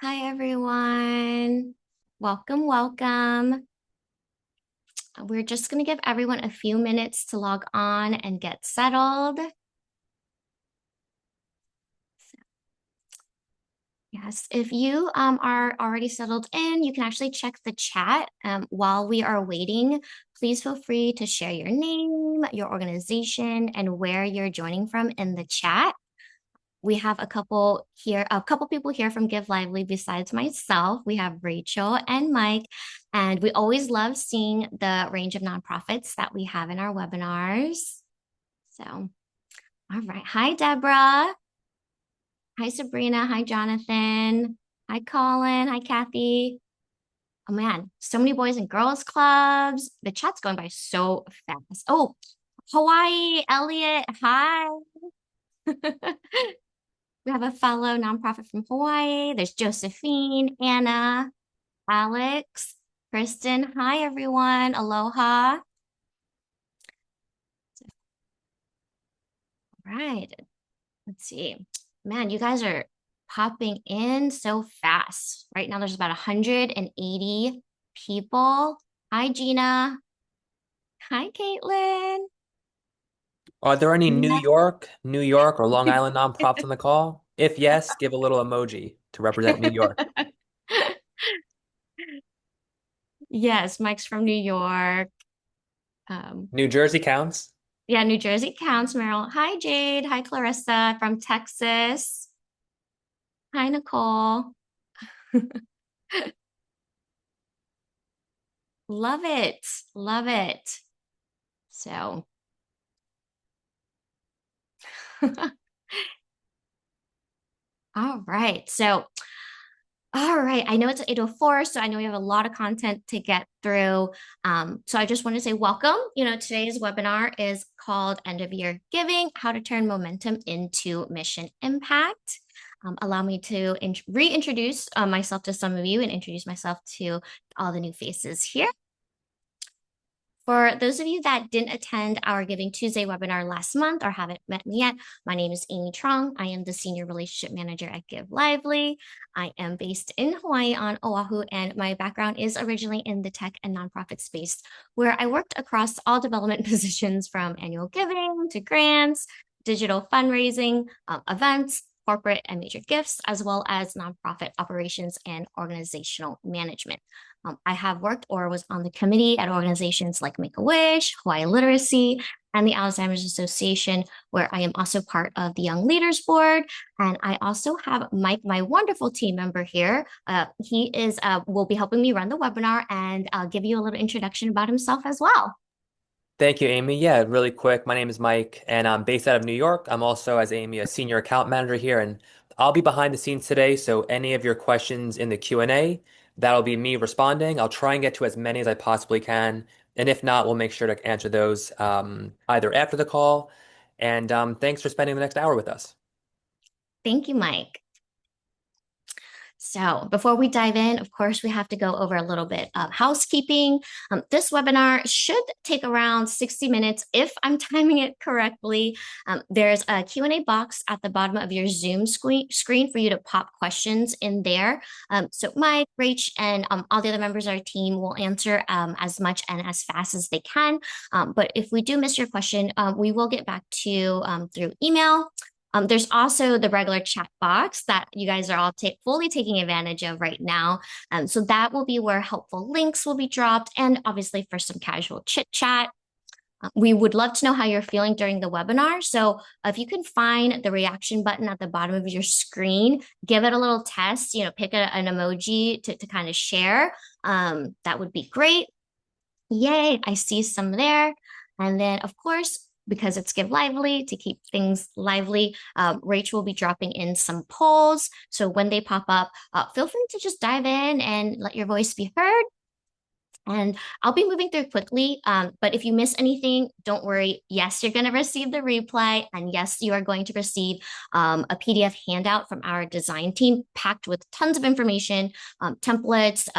Hi, everyone. Welcome, welcome. We're just going to give everyone a few minutes to log on and get settled. Yes, if you are already settled in, you can actually check the chat while we are waiting. Please feel free to share your name, your organization, and where you're joining from in the chat. We have a couple people here from Give Lively besides myself. We have Rachel and Mike, and we always love seeing the range of nonprofits that we have in our webinars. So, all right. Hi, Deborah. Hi, Sabrina. Hi, Jonathan. Hi, Colin. Hi, Kathy. Oh man, so many boys and girls clubs. The chat's going by so fast. Oh, Hawaii, Elliot. Hi. We have a fellow nonprofit from Hawaii. There's Josephine, Anna, Alex, Kristen. Hi, everyone. Aloha. All right. Let's see. Man, you guys are popping in so fast. Right now, there's about 180 people. Hi, Gina. Hi, Caitlin. Are there any Yeah. New York, or Long Island nonprofits on the call? If yes, give a little emoji to represent New York. Yes, Mike's from New York. Um, New Jersey counts. yeah, New Jersey counts, Meryl. Hi, Jade. Hi, Clarissa from Texas. Hi, Nicole. Love it. Love it. So, all right. All right. I know it's 8:04, so I know we have a lot of content to get through. So I just want to say welcome. Today's webinar is called End of Year Giving, How to Turn Momentum into Mission Impact. Allow me to reintroduce myself to some of you and introduce myself to all the new faces here. For those of you that didn't attend our Giving Tuesday webinar last month or haven't met me yet, my name is Amy Trong. I am the Senior Relationship Manager at Give Lively. I am based in Hawaii on Oahu, and my background is originally in the tech and nonprofit space, where I worked across all development positions from annual giving to grants, digital fundraising, events, corporate and major gifts, as well as nonprofit operations and organizational management. I have worked or was on the committee at organizations like Make-A-Wish, Hawaii Literacy, and the Alzheimer's Association, where I am also part of the Young Leaders Board. And I also have Mike, my wonderful team member here. He will be helping me run the webinar, and I'll give you a little introduction about himself as well. Thank you, Amy. Yeah, really quick. My name is Mike, and I'm based out of New York. I'm also, as Amy, a senior account manager here, and I'll be behind the scenes today. So any of your questions in the Q&A, that'll be me responding. I'll try and get to as many as I possibly can. And if not, we'll make sure to answer those either after the call. And thanks for spending the next hour with us. Thank you, Mike. So before we dive in, of course, we have to go over a little bit of housekeeping. This webinar should take around 60 minutes if I'm timing it correctly. There's a Q&A box at the bottom of your Zoom screen for you to pop questions in there. So Mike, Rach, and all the other members of our team will answer as much and as fast as they can. But if we do miss your question, we will get back to you through email. There's also the regular chat box that you guys are all fully taking advantage of right now. So that will be where helpful links will be dropped, and obviously for some casual chit chat. We would love to know how you're feeling during the webinar. So if you can find the reaction button at the bottom of your screen, give it a little test, pick an emoji to kind of share. That would be great. Yay, I see some there. And then, of course, because it's Give Lively, to keep things lively, Rach will be dropping in some polls. So when they pop up, feel free to just dive in and let your voice be heard. And I'll be moving through quickly. But if you miss anything, don't worry. Yes, you're going to receive the replay. And yes, you are going to receive a PDF handout from our design team packed with tons of information, templates,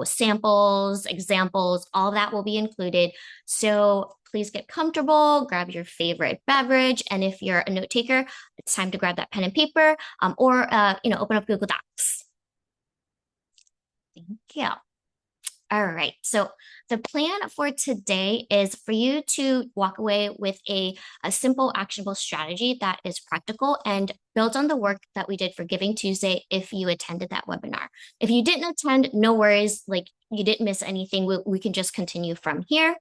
samples, examples, all that will be included. So please get comfortable, grab your favorite beverage. And if you're a note taker, it's time to grab that pen and paper or open up Google Docs. Thank you. All right. So the plan for today is for you to walk away with a simple, actionable strategy that is practical and builds on the work that we did for Giving Tuesday if you attended that webinar. If you didn't attend, no worries. Like you didn't miss anything. We can just continue from here.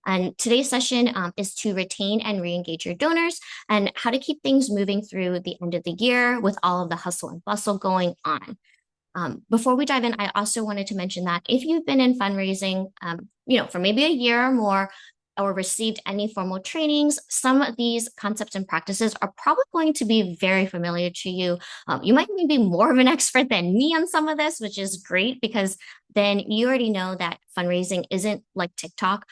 And today's session is to retain and re-engage your donors and how to keep things moving through the end of the year with all of the hustle and bustle going on. Before we dive in, I also wanted to mention that if you've been in fundraising, for maybe a year or more, or received any formal trainings, some of these concepts and practices are probably going to be very familiar to you. You might even be more of an expert than me on some of this, which is great because then you already know that fundraising isn't like TikTok.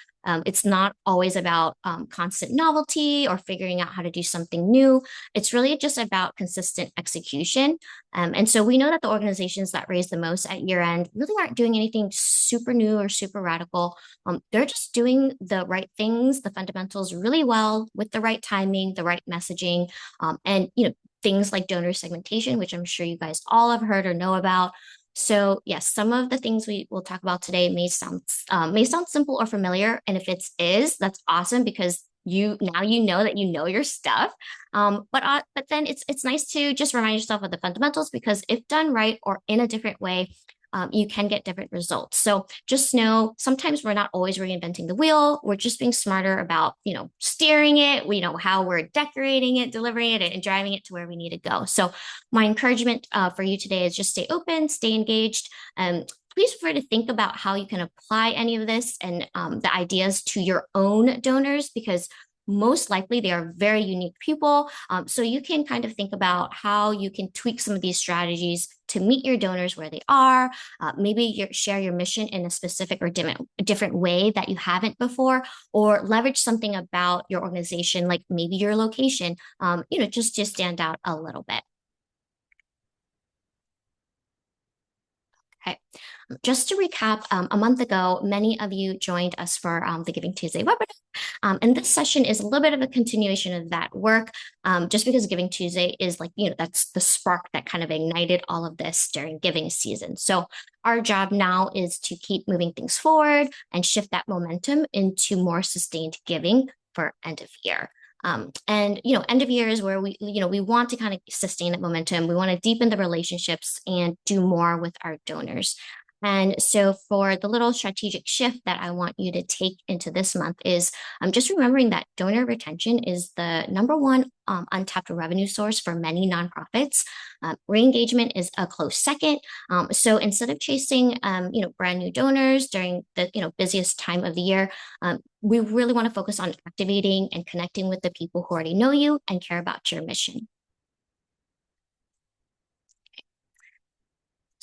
It's not always about constant novelty or figuring out how to do something new. It's really just about consistent execution. And so we know that the organizations that raise the most at year end really aren't doing anything super new or super radical. They're just doing the right things, the fundamentals really well with the right timing, the right messaging, and things like donor segmentation, which I'm sure you guys all have heard or know about. So yes, some of the things we will talk about today may sound simple or familiar, and if it is, that's awesome because you know that you know your stuff. But then it's nice to just remind yourself of the fundamentals because if done right or in a different way, you can get different results. So just know sometimes we're not always reinventing the wheel. We're just being smarter about, steering it, how we're decorating it, delivering it, and driving it to where we need to go. So my encouragement for you today is just stay open, stay engaged. Please feel free to think about how you can apply any of this and the ideas to your own donors because most likely they are very unique people. So you can kind of think about how you can tweak some of these strategies to meet your donors where they are. Maybe share your mission in a specific or different way that you haven't before, or leverage something about your organization, like maybe your location, just to stand out a little bit. Okay. Just to recap, a month ago, many of you joined us for the Giving Tuesday webinar. And this session is a little bit of a continuation of that work, just because Giving Tuesday is that's the spark that kind of ignited all of this during giving season. So our job now is to keep moving things forward and shift that momentum into more sustained giving for end of year. And end of year is where we want to kind of sustain that momentum. We want to deepen the relationships and do more with our donors. And so for the little strategic shift that I want you to take into this month is just remembering that donor retention is the number one untapped revenue source for many nonprofits. Re-engagement is a close second. So instead of chasing, brand new donors during the, busiest time of the year, we really want to focus on activating and connecting with the people who already know you and care about your mission.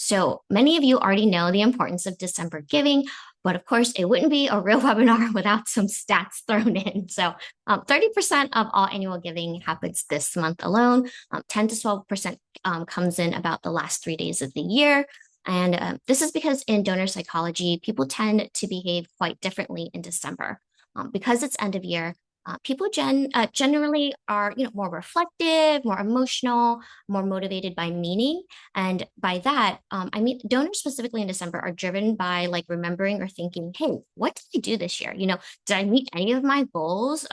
So many of you already know the importance of December giving, but of course, it wouldn't be a real webinar without some stats thrown in. So 30% of all annual giving happens this month alone. 10 to 12% comes in about the last 3 days of the year. And this is because in donor psychology, people tend to behave quite differently in December. Because it's end of year, people generally are more reflective, more emotional, more motivated by meaning. And by that, I mean donors specifically in December are driven by like remembering or thinking, hey, what did I do this year? Did I meet any of my goals?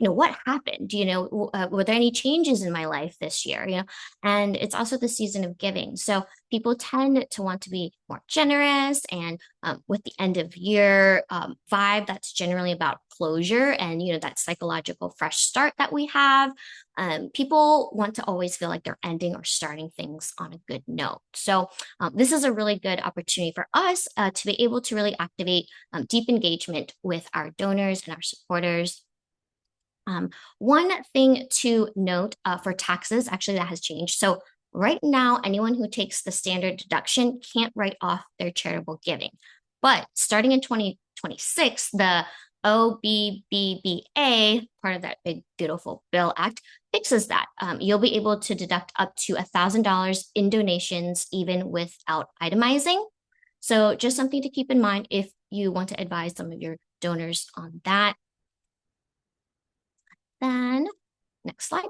What happened? Were there any changes in my life this year? And it's also the season of giving. So people tend to want to be more generous and with the end of year vibe that's generally about closure and that psychological fresh start that we have. People want to always feel like they're ending or starting things on a good note. So this is a really good opportunity for us to be able to really activate deep engagement with our donors and our supporters. One thing to note for taxes, actually, that has changed. So right now, anyone who takes the standard deduction can't write off their charitable giving. But starting in 2026, the OBBBA, part of that big, beautiful bill act, fixes that. You'll be able to deduct up to $1,000 in donations, even without itemizing. So just something to keep in mind if you want to advise some of your donors on that. Then next slide.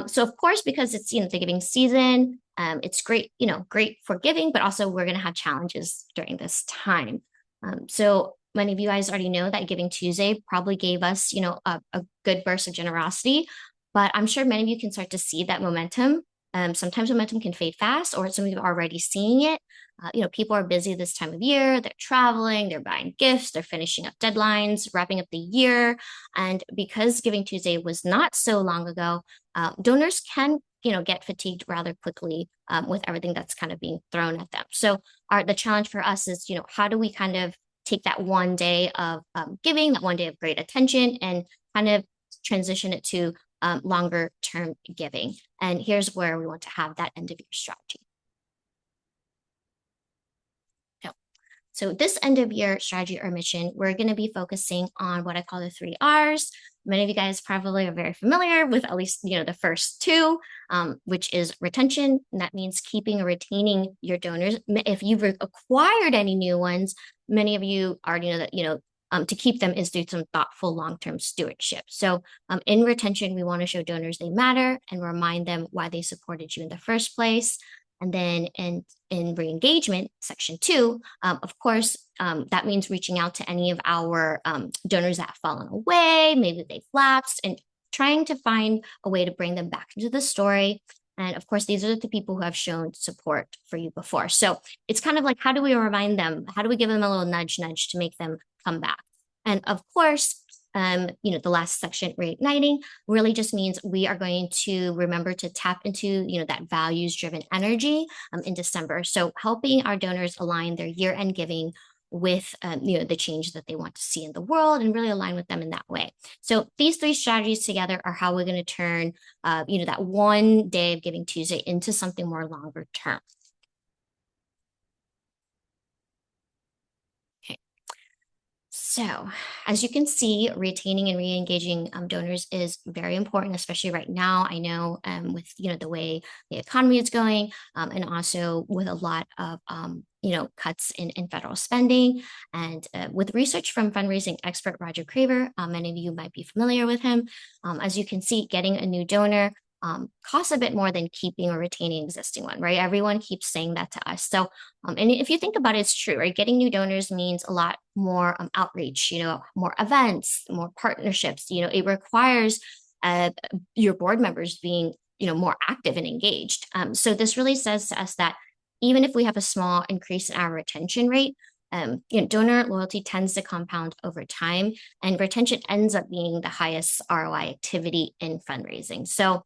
So of course, because it's the giving season, It's great, great for giving, but also we're going to have challenges during this time. So many of you guys already know that Giving Tuesday probably gave us, a good burst of generosity, but I'm sure many of you can start to see that momentum. Sometimes momentum can fade fast, or some of you are already seeing it. People are busy this time of year. They're traveling, they're buying gifts, they're finishing up deadlines, wrapping up the year. And because Giving Tuesday was not so long ago, donors can, get fatigued rather quickly with everything that's kind of being thrown at them. So the challenge for us is, how do we kind of take that one day of giving, that one day of great attention, and kind of transition it to longer term giving. And here's where we want to have that end of year strategy. So this end of year strategy or mission, we're going to be focusing on what I call the 3 R's. Many of you guys probably are very familiar with at least, the first two, which is retention. And that means keeping or retaining your donors. If you've acquired any new ones, many of you already know that, to keep them is through some thoughtful long-term stewardship. So in retention, we want to show donors they matter and remind them why they supported you in the first place. And then in re-engagement, section 2, of course, that means reaching out to any of our donors that have fallen away, maybe they've lapsed, and trying to find a way to bring them back into the story. And of course, these are the people who have shown support for you before. So it's kind of like, how do we remind them? How do we give them a little nudge to make them come back? And of course, the last section, reigniting, really just means we are going to remember to tap into, that values-driven energy in December. So helping our donors align their year-end giving with, the change that they want to see in the world and really align with them in that way. So these 3 strategies together are how we're going to turn, that one day of Giving Tuesday into something more longer term. So, as you can see, retaining and re-engaging donors is very important, especially right now. I know with the way the economy is going, and also with a lot of cuts in federal spending, and with research from fundraising expert Roger Craver, many of you might be familiar with him. As you can see, getting a new donor costs a bit more than keeping or retaining existing one, right? Everyone keeps saying that to us. So, and if you think about it, it's true, right? Getting new donors means a lot more outreach, more events, more partnerships. It requires your board members being, more active and engaged. So this really says to us that even if we have a small increase in our retention rate, donor loyalty tends to compound over time, and retention ends up being the highest ROI activity in fundraising. So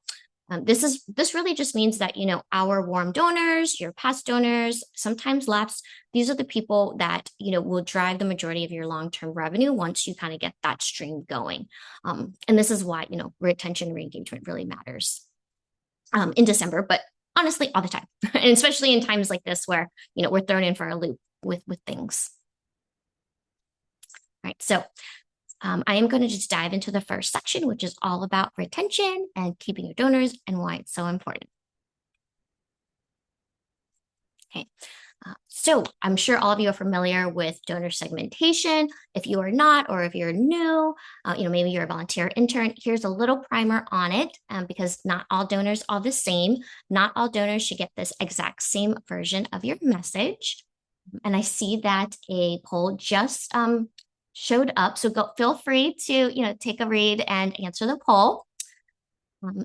this really just means that our warm donors, your past donors, sometimes lapsed, these are the people that will drive the majority of your long-term revenue once you kind of get that stream going. And this is why retention and re-engagement really matters in December, but honestly all the time, and especially in times like this where we're thrown in for a loop with things. All right, so I am going to just dive into the first section, which is all about retention and keeping your donors and why it's so important. Okay, so I'm sure all of you are familiar with donor segmentation. If you are not, or if you're new, maybe you're a volunteer intern, here's a little primer on it, because not all donors are the same. Not all donors should get this exact same version of your message. And I see that a poll just showed up. So feel free to, take a read and answer the poll.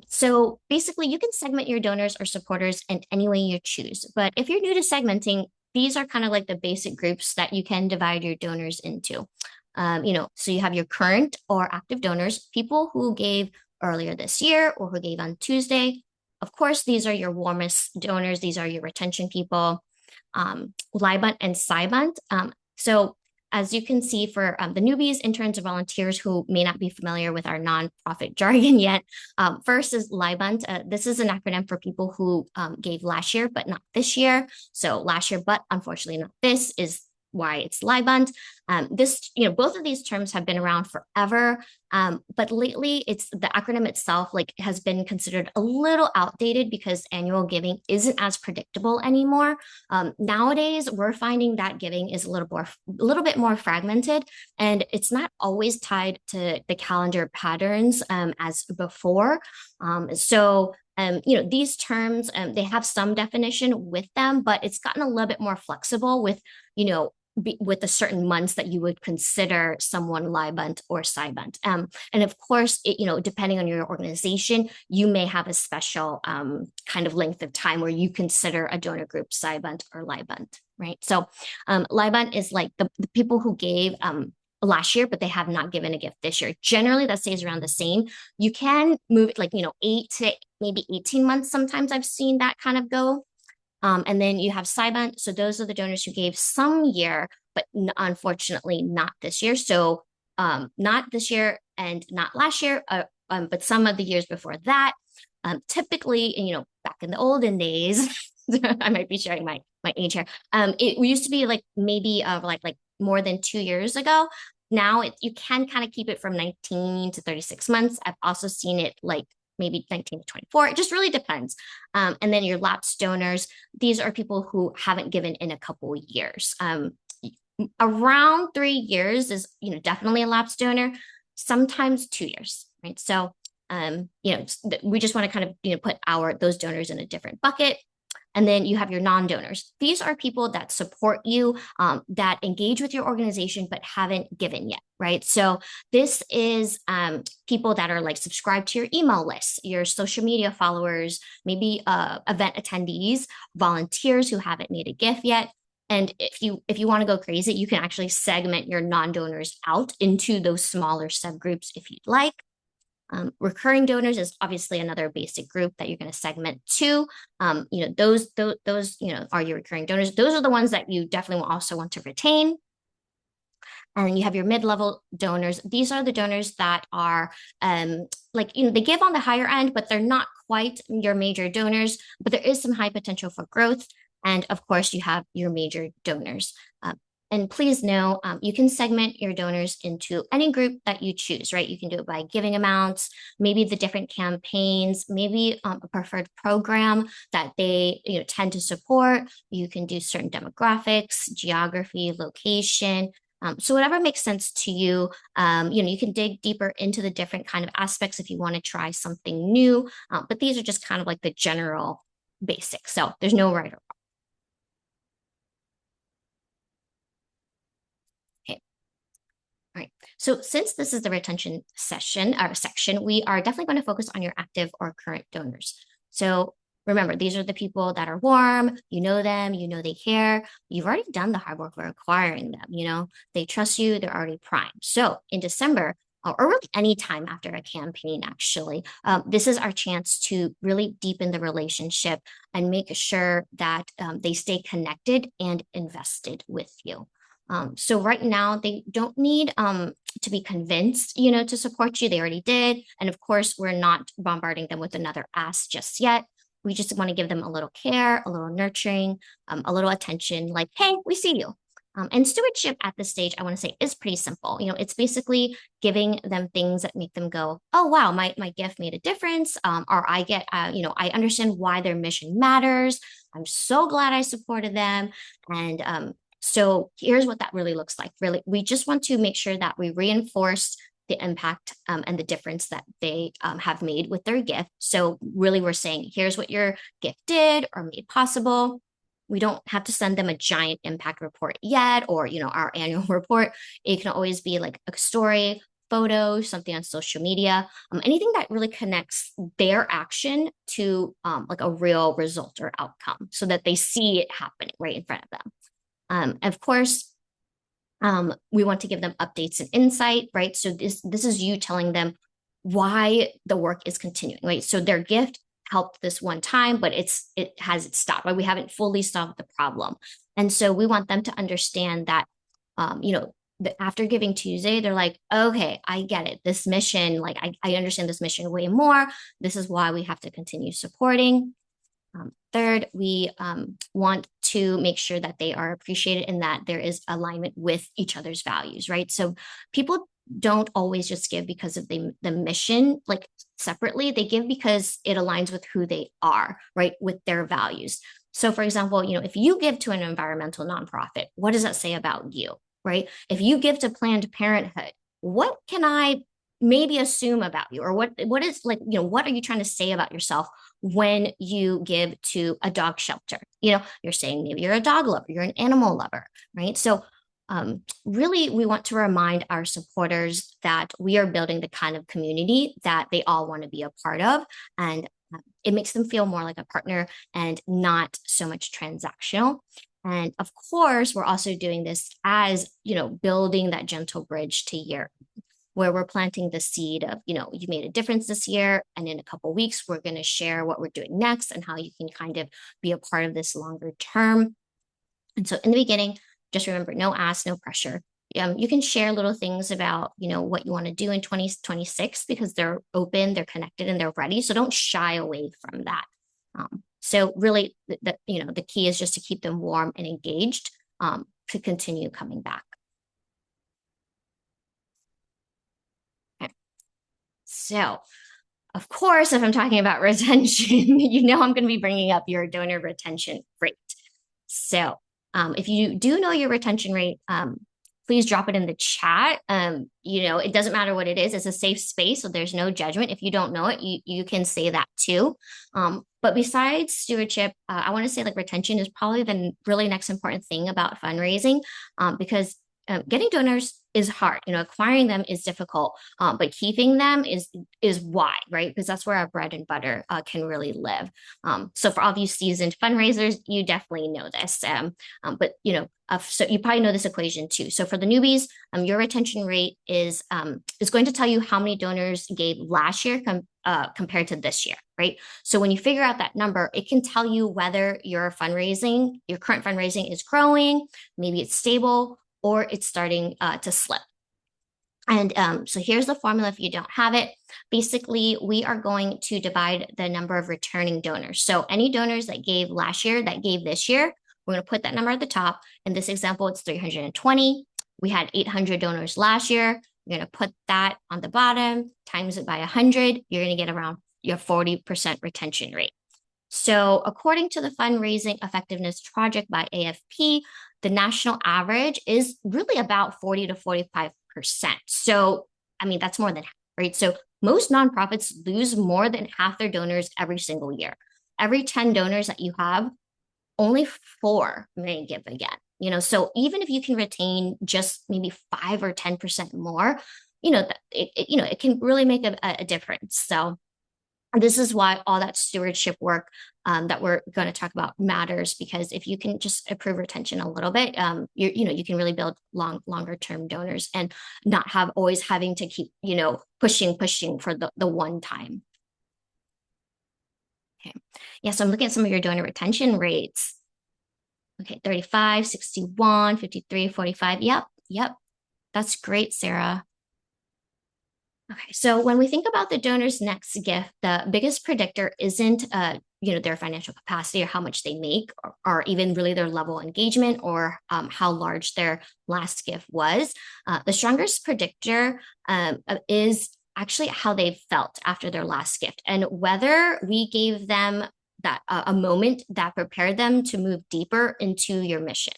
So basically, you can segment your donors or supporters in any way you choose. But if you're new to segmenting, these are kind of like the basic groups that you can divide your donors into. So you have your current or active donors, people who gave earlier this year or who gave on Tuesday. Of course, these are your warmest donors. These are your retention people. Libunt and Sibunt. So as you can see for the newbies, interns, and volunteers who may not be familiar with our nonprofit jargon yet, first is Libunt. This is an acronym for people who gave last year, but not this year. So last year, but unfortunately not this is why it's Libunt. Both of these terms have been around forever, but lately it's the acronym itself has been considered a little outdated because annual giving isn't as predictable anymore. Nowadays, we're finding that giving is a little bit more fragmented, and it's not always tied to the calendar patterns as before. So These terms, they have some definition with them, but it's gotten a little bit more flexible with, with the certain months that you would consider someone Libent or Cybent. And of course, depending on your organization, you may have a special kind of length of time where you consider a donor group Cybent or Libent, right? So Libent is like the people who gave last year, but they have not given a gift this year. Generally, that stays around the same. You can move it like, 8 to maybe 18 months. Sometimes I've seen that kind of go. And then you have Cybant. So those are the donors who gave some year, but unfortunately not this year. So not this year and not last year, but some of the years before that. Typically, back in the olden days, I might be sharing my age here. It used to be like maybe like more than 2 years ago. Now you can kind of keep it from 19 to 36 months. I've also seen it like maybe 19 to 24. It just really depends. And then your lapsed donors, these are people who haven't given in a couple of years. Around 3 years is, definitely a lapsed donor, sometimes 2 years, right? So, we just want to kind of, put those donors in a different bucket. And then you have your non-donors. These are people that support you, that engage with your organization, but haven't given yet, right? So this is people that are like subscribed to your email list, your social media followers, maybe event attendees, volunteers who haven't made a gift yet. And if you want to go crazy, you can actually segment your non-donors out into those smaller subgroups if you'd like. Recurring donors is obviously another basic group that you're going to segment to. Those are your recurring donors. Those are the ones that you definitely will also want to retain. And you have your mid-level donors. These are the donors that are they give on the higher end, but they're not quite your major donors, but there is some high potential for growth. And of course, you have your major donors. And please know, you can segment your donors into any group that you choose, right? You can do it by giving amounts, maybe the different campaigns, maybe a preferred program that they tend to support. You can do certain demographics, geography, location. So whatever makes sense to you, you can dig deeper into the different kind of aspects if you want to try something new. But these are just kind of like the general basics. So there's no right or All right. So since this is the retention section, we are definitely going to focus on your active or current donors. So remember, these are the people that are warm, you know them, you know they care. You've already done the hard work for acquiring them, they trust you, they're already primed. So in December, or really any time after a campaign, actually, this is our chance to really deepen the relationship and make sure that they stay connected and invested with you. So right now they don't need to be convinced, to support you. They already did. And of course, we're not bombarding them with another ask just yet. We just want to give them a little care, a little nurturing, a little attention, like, hey, we see you. And stewardship at this stage, I want to say, is pretty simple. It's basically giving them things that make them go, oh, wow, my gift made a difference. Or I get, I understand why their mission matters. I'm so glad I supported them. And so here's what that really looks like. Really, we just want to make sure that we reinforce the impact and the difference that they have made with their gift. So really, we're saying, here's what your gift did or made possible. We don't have to send them a giant impact report yet, or our annual report. It can always be like a story, photo, something on social media, anything that really connects their action to like a real result or outcome, so that they see it happening right in front of them. Of course, we want to give them updates and insight, right? So this is you telling them why the work is continuing, right? So their gift helped this one time, but it has stopped, right? We haven't fully solved the problem. And so we want them to understand that, after Giving Tuesday, they're like, okay, I get it. This mission, like I understand this mission way more. This is why we have to continue supporting. Third, we want to make sure that they are appreciated and that there is alignment with each other's values, right? So people don't always just give because of the mission, like separately. They give because it aligns with who they are, right? With their values. So for example, if you give to an environmental nonprofit, what does that say about you, right? If you give to Planned Parenthood, what can I maybe assume about you, or what is like, what are you trying to say about yourself when you give to a dog shelter? You're saying maybe you're a dog lover, you're an animal lover, right? So really, we want to remind our supporters that we are building the kind of community that they all want to be a part of. And it makes them feel more like a partner and not so much transactional. And of course, we're also doing this as, building that gentle bridge to year, where we're planting the seed of, you made a difference this year. And in a couple of weeks, we're going to share what we're doing next and how you can kind of be a part of this longer term. And so in the beginning, just remember, no ask, no pressure. You can share little things about, what you want to do in 2026 because they're open, they're connected, and they're ready. So don't shy away from that. So really, the key is just to keep them warm and engaged to continue coming back. Okay. So, of course, if I'm talking about retention, I'm going to be bringing up your donor retention rate. So, if you do know your retention rate, please drop it in the chat. It doesn't matter what it is. It's a safe space, so there's no judgment. If you don't know it, you can say that too. But besides stewardship, I want to say like retention is probably the really next important thing about fundraising, because getting donors is hard. Acquiring them is difficult, but keeping them is why, right? Because that's where our bread and butter can really live. So for all of you seasoned fundraisers, you definitely know this. But so you probably know this equation too. So for the newbies, your retention rate is going to tell you how many donors gave last year compared to this year, right? So when you figure out that number, it can tell you whether your current fundraising is growing, maybe it's stable, or it's starting to slip. And so here's the formula if you don't have it. Basically, we are going to divide the number of returning donors. So any donors that gave last year, that gave this year, we're going to put that number at the top. In this example, it's 320. We had 800 donors last year. You're going to put that on the bottom, times it by 100. You're going to get around your 40% retention rate. So according to the Fundraising Effectiveness Project by AFP, the national average is really about 40 to 45%. So, that's more than half, right? So most nonprofits lose more than half their donors every single year. Every 10 donors that you have, only 4 may give again. So even if you can retain just maybe 5 or 10% more, it can really make a difference. So this is why all that stewardship work that we're going to talk about matters, because if you can just improve retention a little bit, you can really build longer term donors and not have always having to keep, pushing for the one time. Okay. Yeah. So I'm looking at some of your donor retention rates. Okay. 35, 61, 53, 45. Yep. That's great, Sarah. Okay, so when we think about the donor's next gift, the biggest predictor isn't, their financial capacity or how much they make, or even really their level of engagement or how large their last gift was. The strongest predictor is actually how they felt after their last gift and whether we gave them that a moment that prepared them to move deeper into your mission.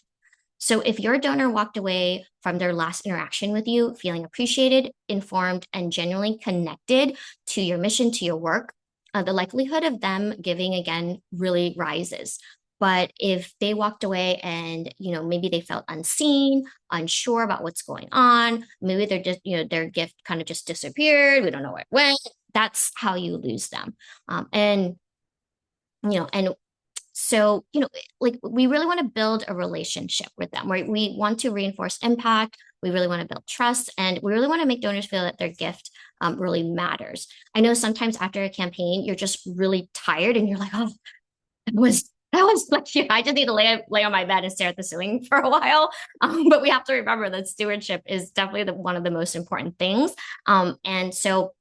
So if your donor walked away from their last interaction with you feeling appreciated, informed, and genuinely connected to your mission, to your work, the likelihood of them giving again really rises. But if they walked away and, maybe they felt unseen, unsure about what's going on, maybe they're just, their gift kind of just disappeared, we don't know where it went, that's how you lose them. And so, like we really want to build a relationship with them, right? We want to reinforce impact. We really want to build trust, and we really want to make donors feel that their gift really matters. I know sometimes after a campaign, you're just really tired and you're like, oh, that was like, I just need to lay on my bed and stare at the ceiling for a while. But we have to remember that stewardship is definitely one of the most important things. And so,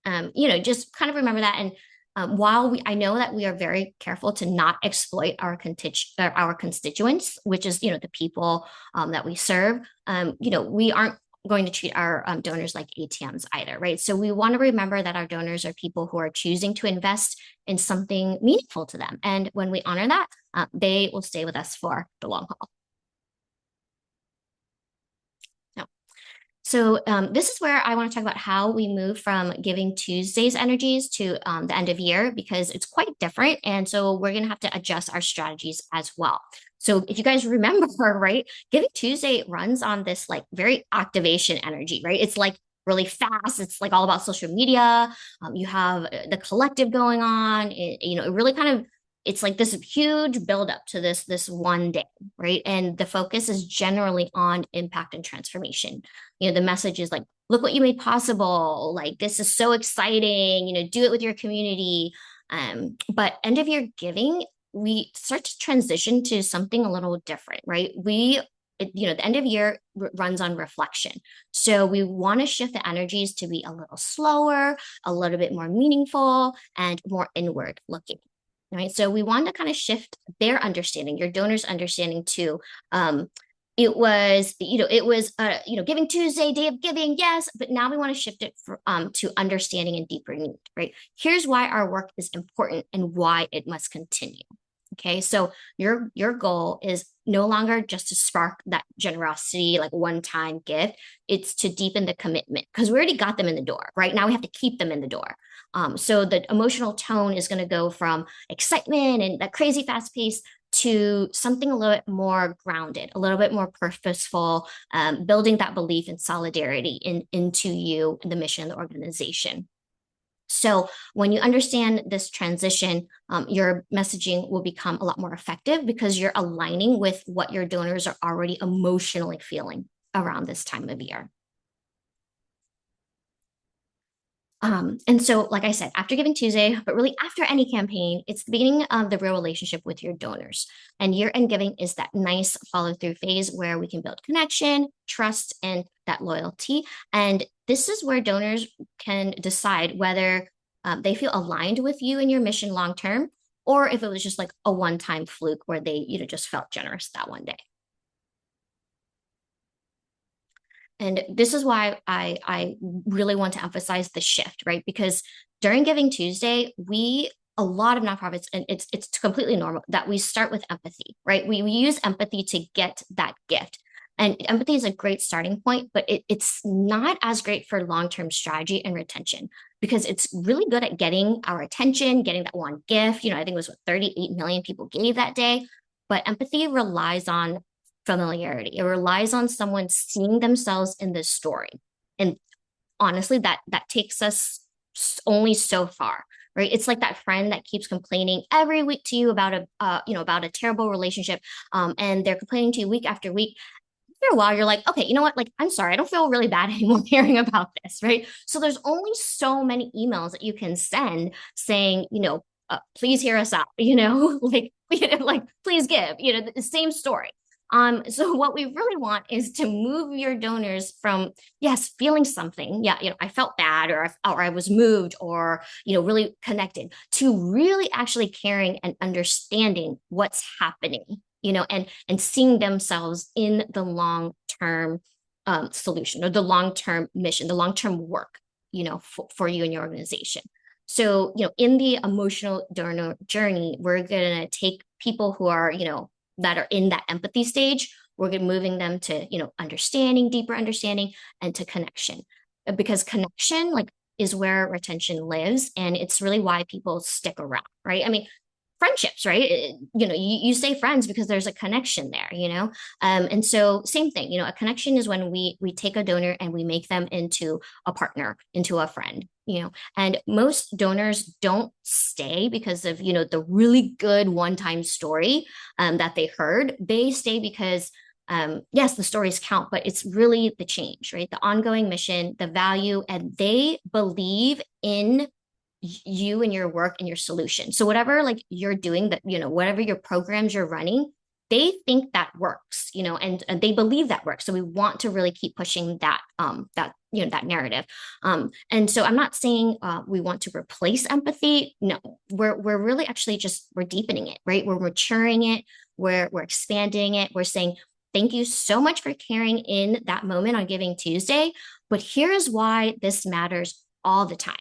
just kind of remember that. And while I know that we are very careful to not exploit our constituents, which is the people that we serve, we aren't going to treat our donors like ATMs either, right? So we want to remember that our donors are people who are choosing to invest in something meaningful to them, and when we honor that, they will stay with us for the long haul. So this is where I want to talk about how we move from Giving Tuesday's energies to the end of year because it's quite different. And so we're going to have to adjust our strategies as well. So if you guys remember, right, Giving Tuesday runs on this like very activation energy, right? It's like really fast. It's like all about social media. You have the collective going on. It really kind of it's like this huge buildup to this one day, right? And the focus is generally on impact and transformation. The message is like, look what you made possible. Like, this is so exciting. Do it with your community. But end of year giving, we start to transition to something a little different, right? The end of year runs on reflection. So we want to shift the energies to be a little slower, a little bit more meaningful, and more inward looking. Right. So we want to kind of shift their understanding, your donors' understanding to Giving Tuesday, Day of Giving, yes, but now we want to shift it to understanding and deeper need, right? Here's why our work is important and why it must continue. Okay, so your goal is no longer just to spark that generosity, like one-time gift. It's to deepen the commitment because we already got them in the door, right? Now we have to keep them in the door. So the emotional tone is going to go from excitement and that crazy fast pace to something a little bit more grounded, a little bit more purposeful, building that belief and solidarity into you, the mission of the organization. So when you understand this transition, your messaging will become a lot more effective because you're aligning with what your donors are already emotionally feeling around this time of year. And so, like I said, after Giving Tuesday, but really after any campaign, it's the beginning of the real relationship with your donors. And year-end giving is that nice follow-through phase where we can build connection, trust, and that loyalty. And this is where donors can decide whether they feel aligned with you and your mission long term, or if it was just like a one-time fluke where they, just felt generous that one day. And this is why I really want to emphasize the shift, right? Because during Giving Tuesday, a lot of nonprofits, and it's completely normal that we start with empathy, right? We use empathy to get that gift. And empathy is a great starting point, but it's not as great for long-term strategy and retention because it's really good at getting our attention, getting that one gift. I think it was what 38 million people gave that day. But empathy relies on familiarity. It relies on someone seeing themselves in this story. And honestly, that takes us only so far, right? It's like that friend that keeps complaining every week to you about a terrible relationship, and they're complaining to you week after week. After a while, you're like, okay, you know what? Like, I'm sorry, I don't feel really bad anymore hearing about this, right? So there's only so many emails that you can send saying, please hear us out, like please give, the same story. So what we really want is to move your donors from, yes, feeling something. Yeah, I felt bad or I was moved or, really connected to really actually caring and understanding what's happening, and seeing themselves in the long-term solution or the long-term mission, the long-term work, for you and your organization. So, in the emotional donor journey, we're going to take people who are, that are in that empathy stage, we're moving them to, understanding, deeper understanding, and to connection. Because connection, like, is where retention lives. And it's really why people stick around, right? I mean, friendships, right? You say friends because there's a connection there, and so same thing, a connection is when we take a donor and we make them into a partner, into a friend, and most donors don't stay because of, the really good one-time story that they heard. They stay because yes, the stories count, but it's really the change, right? The ongoing mission, the value, and they believe in you and your work and your solution. So whatever like you're doing that, whatever your programs you're running, they think that works, and they believe that works. So we want to really keep pushing that narrative. And so I'm not saying we want to replace empathy. No, we're really actually we're deepening it, right? We're maturing it, we're expanding it. We're saying, thank you so much for caring in that moment on Giving Tuesday, but here's why this matters all the time.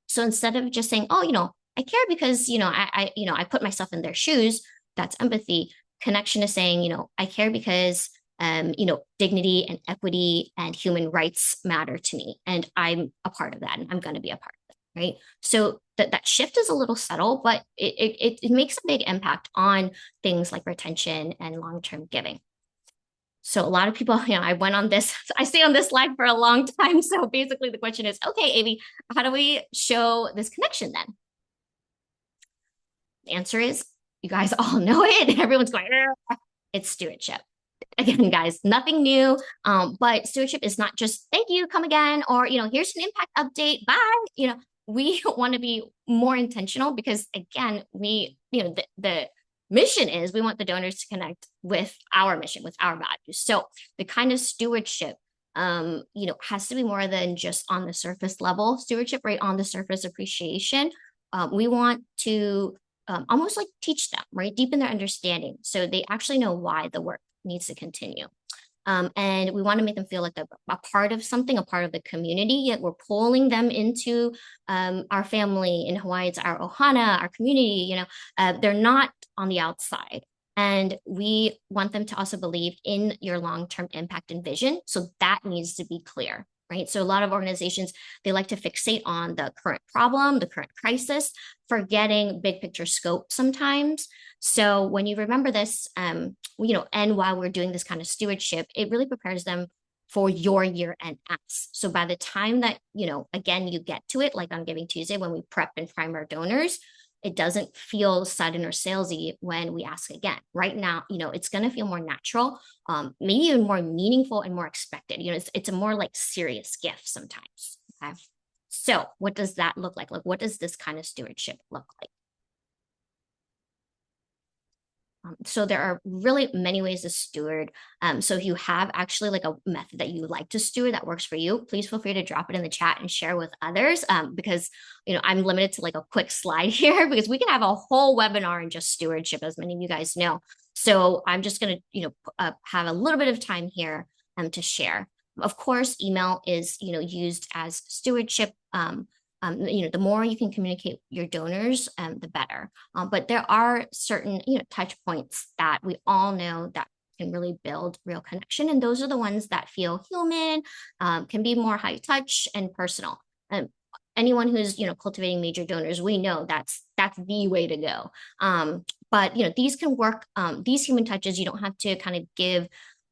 So instead of just saying, oh, I care because, I put myself in their shoes, that's empathy. Connection is saying, I care because dignity and equity and human rights matter to me. And I'm a part of that, and I'm going to be a part of that, right? So that shift is a little subtle, but it makes a big impact on things like retention and long-term giving. So a lot of people, I went on this, I stayed on this slide for a long time. So basically the question is, okay, Amy, how do we show this connection then? The answer is, you guys all know it. Everyone's going, it's stewardship. Again, guys, nothing new. But stewardship is not just thank you, come again, or here's an impact update. Bye. We want to be more intentional because again, the mission is we want the donors to connect with our mission, with our values. So the kind of stewardship has to be more than just on the surface level stewardship, right? On the surface appreciation. We want to almost like teach them, right? Deepen their understanding so they actually know why the work needs to continue. And we want to make them feel like a part of something, a part of the community, yet we're pulling them into our family. In Hawaii, it's our ohana, our community, they're not on the outside. And we want them to also believe in your long-term impact and vision. So that needs to be clear, right? So a lot of organizations, they like to fixate on the current problem, the current crisis, forgetting big picture scope sometimes. So when you remember this, and while we're doing this kind of stewardship, it really prepares them for your year end asks. So by the time that, again, you get to it, like on Giving Tuesday, when we prep and prime our donors, it doesn't feel sudden or salesy when we ask again. Right now, it's going to feel more natural, maybe even more meaningful and more expected. It's a more like serious gift sometimes. Okay. So what does that look like? Like, what does this kind of stewardship look like? So there are really many ways to steward. So if you have actually like a method that you like to steward that works for you, please feel free to drop it in the chat and share with others. Because I'm limited to like a quick slide here because we can have a whole webinar in just stewardship, as many of you guys know. So I'm just going to have a little bit of time here to share. Of course, email is used as stewardship. The more you can communicate your donors, the better. But there are certain, touch points that we all know that can really build real connection. And those are the ones that feel human, can be more high touch and personal. Anyone who's, cultivating major donors, we know that's the way to go. But, these can work, these human touches, you don't have to kind of give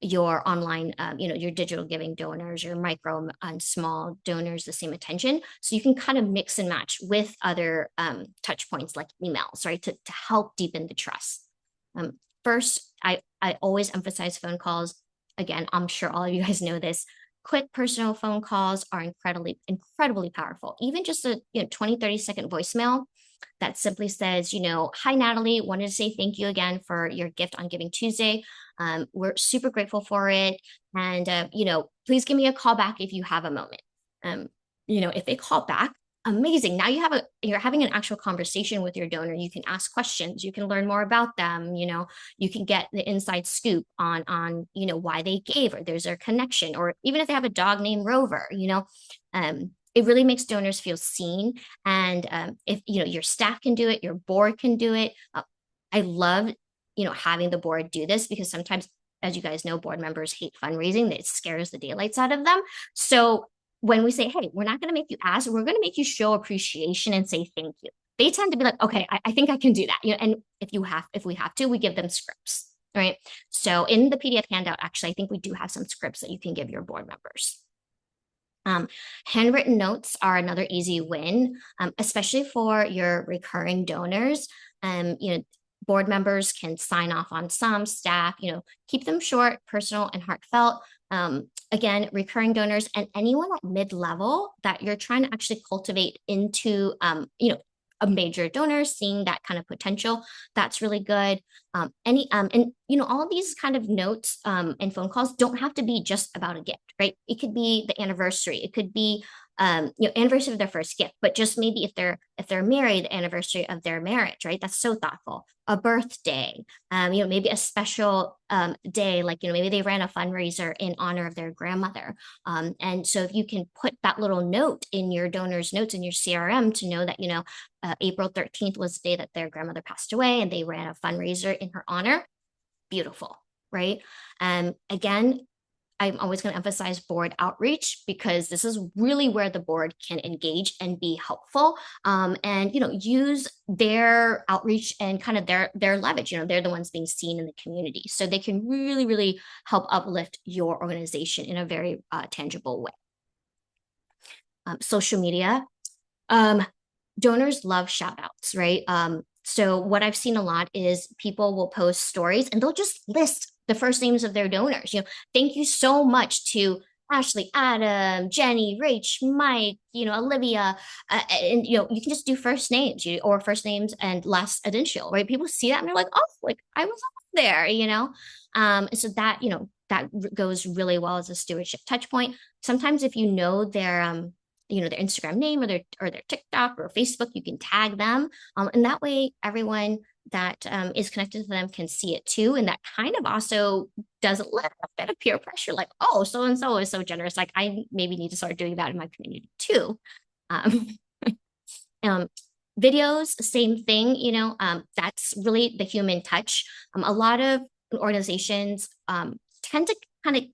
your online, your digital giving donors, your micro and small donors the same attention. So you can kind of mix and match with other touch points like emails, right, to help deepen the trust. First, I always emphasize phone calls. Again, I'm sure all of you guys know this. Quick personal phone calls are incredibly powerful. Even just a 20, 30-second voicemail that simply says, hi, Natalie, wanted to say thank you again for your gift on Giving Tuesday. We're super grateful for it. And, please give me a call back if you have a moment. If they call back, amazing. Now you're having an actual conversation with your donor. You can ask questions. You can learn more about them. You can get the inside scoop on why they gave, or there's a connection, or even if they have a dog named Rover, it really makes donors feel seen. And if your staff can do it, your board can do it. I love having the board do this because sometimes, as you guys know, board members hate fundraising. It scares the daylights out of them. So when we say, hey, we're not going to make you ask, we're going to make you show appreciation and say thank you, they tend to be like, okay, I think I can do that. And if we have to, we give them scripts, right? So in the PDF handout, actually, I think we do have some scripts that you can give your board members. Handwritten notes are another easy win, especially for your recurring donors. Board members can sign off on some, staff, keep them short, personal, and heartfelt. Again, recurring donors and anyone at mid-level that you're trying to actually cultivate into, a major donor, seeing that kind of potential, that's really good. All of these kind of notes and phone calls don't have to be just about a gift, right? It could be the anniversary. It could be anniversary of their first gift, but just maybe if they're married, the anniversary of their marriage, right? That's so thoughtful. A birthday, maybe a special day, like maybe they ran a fundraiser in honor of their grandmother, and so if you can put that little note in your donors' notes in your CRM to know that April 13th was the day that their grandmother passed away, and they ran a fundraiser in her honor. Beautiful. right? Again, I'm always going to emphasize board outreach because this is really where the board can engage and be helpful, and use their outreach and kind of their leverage. They're the ones being seen in the community, so they can really really help uplift your organization in a very tangible way. Social media, um, donors love shout outs, right? So what I've seen a lot is people will post stories and they'll just list the first names of their donors. Thank you so much to Ashley, Adam, Jenny, Rach, Mike, Olivia, and you can just do first names, or first names and last initial, right? People see that and they're like, oh, like I was there. So that goes really well as a stewardship touch point. Sometimes if their Instagram name or their TikTok or Facebook, you can tag them, and that way everyone that is connected to them can see it too, and that kind of also does a little bit of peer pressure, like, oh, so and so is so generous, like I maybe need to start doing that in my community too. um, um, Videos, same thing, that's really the human touch. A lot of organizations tend to kind of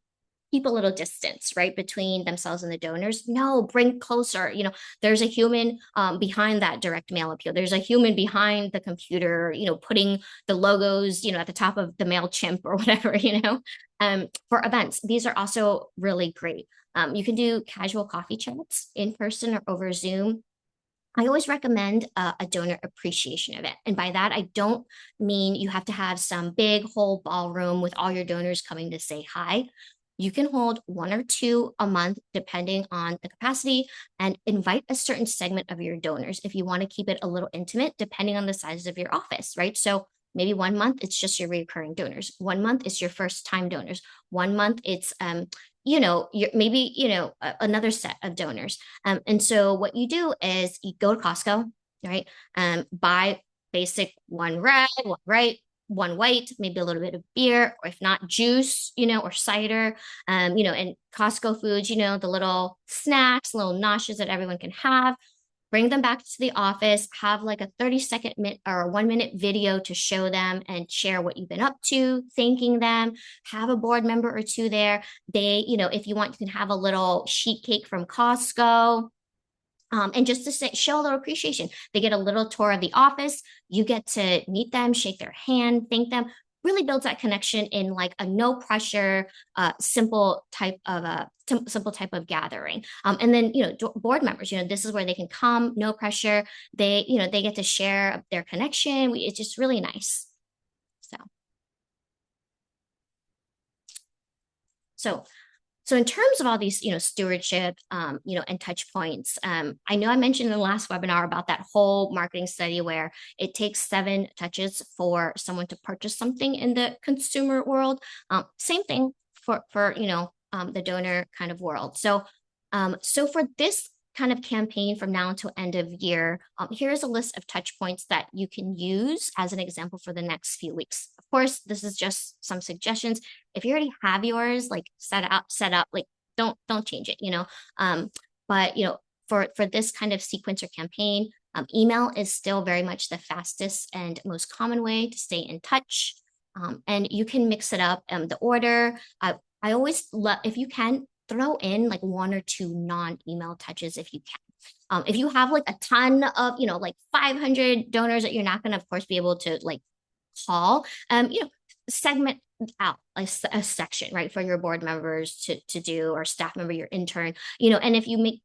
keep a little distance, right, between themselves and the donors. No, bring closer. There's a human behind that direct mail appeal. There's a human behind the computer, putting the logos, at the top of the MailChimp or whatever, for events. These are also really great. You can do casual coffee chats in person or over Zoom. I always recommend a donor appreciation event. And by that, I don't mean you have to have some big whole ballroom with all your donors coming to say hi. You can hold one or two a month, depending on the capacity, and invite a certain segment of your donors if you want to keep it a little intimate, depending on the size of your office, right? So maybe 1 month it's just your recurring donors. 1 month it's your first time donors. 1 month it's maybe another set of donors. And so what you do is you go to Costco, right? Buy basic one red, one one white, maybe a little bit of beer, or if not juice, or cider, and Costco foods, the little snacks, little nashes that everyone can have. Bring them back to the office, have like a 30-second or a 1-minute video to show them and share what you've been up to, thanking them. Have a board member or two there. If you want, you can have a little sheet cake from Costco. And just to show a little appreciation. They get a little tour of the office. You get to meet them, shake their hand, thank them. Really builds that connection in like a no pressure, simple type of gathering. And then board members, this is where they can come, no pressure. They get to share their connection. It's just really nice. So so in terms of all these, stewardship, and touch points, I know I mentioned in the last webinar about that whole marketing study where it takes 7 touches for someone to purchase something in the consumer world. Same thing for the donor kind of world. So for this kind of campaign from now until end of year, here's a list of touch points that you can use as an example for the next few weeks. Of course, this is just some suggestions. If you already have yours like set up, like don't change it, but for this kind of sequence or campaign, email is still very much the fastest and most common way to stay in touch. And you can mix it up. The order, I always love, if you can, throw in like 1 or 2 non-email touches if you can. If you have like a ton of, like 500 donors that you're not going to, of course, be able to like call, segment out a section, right, for your board members to do, or staff member, your intern, and if you make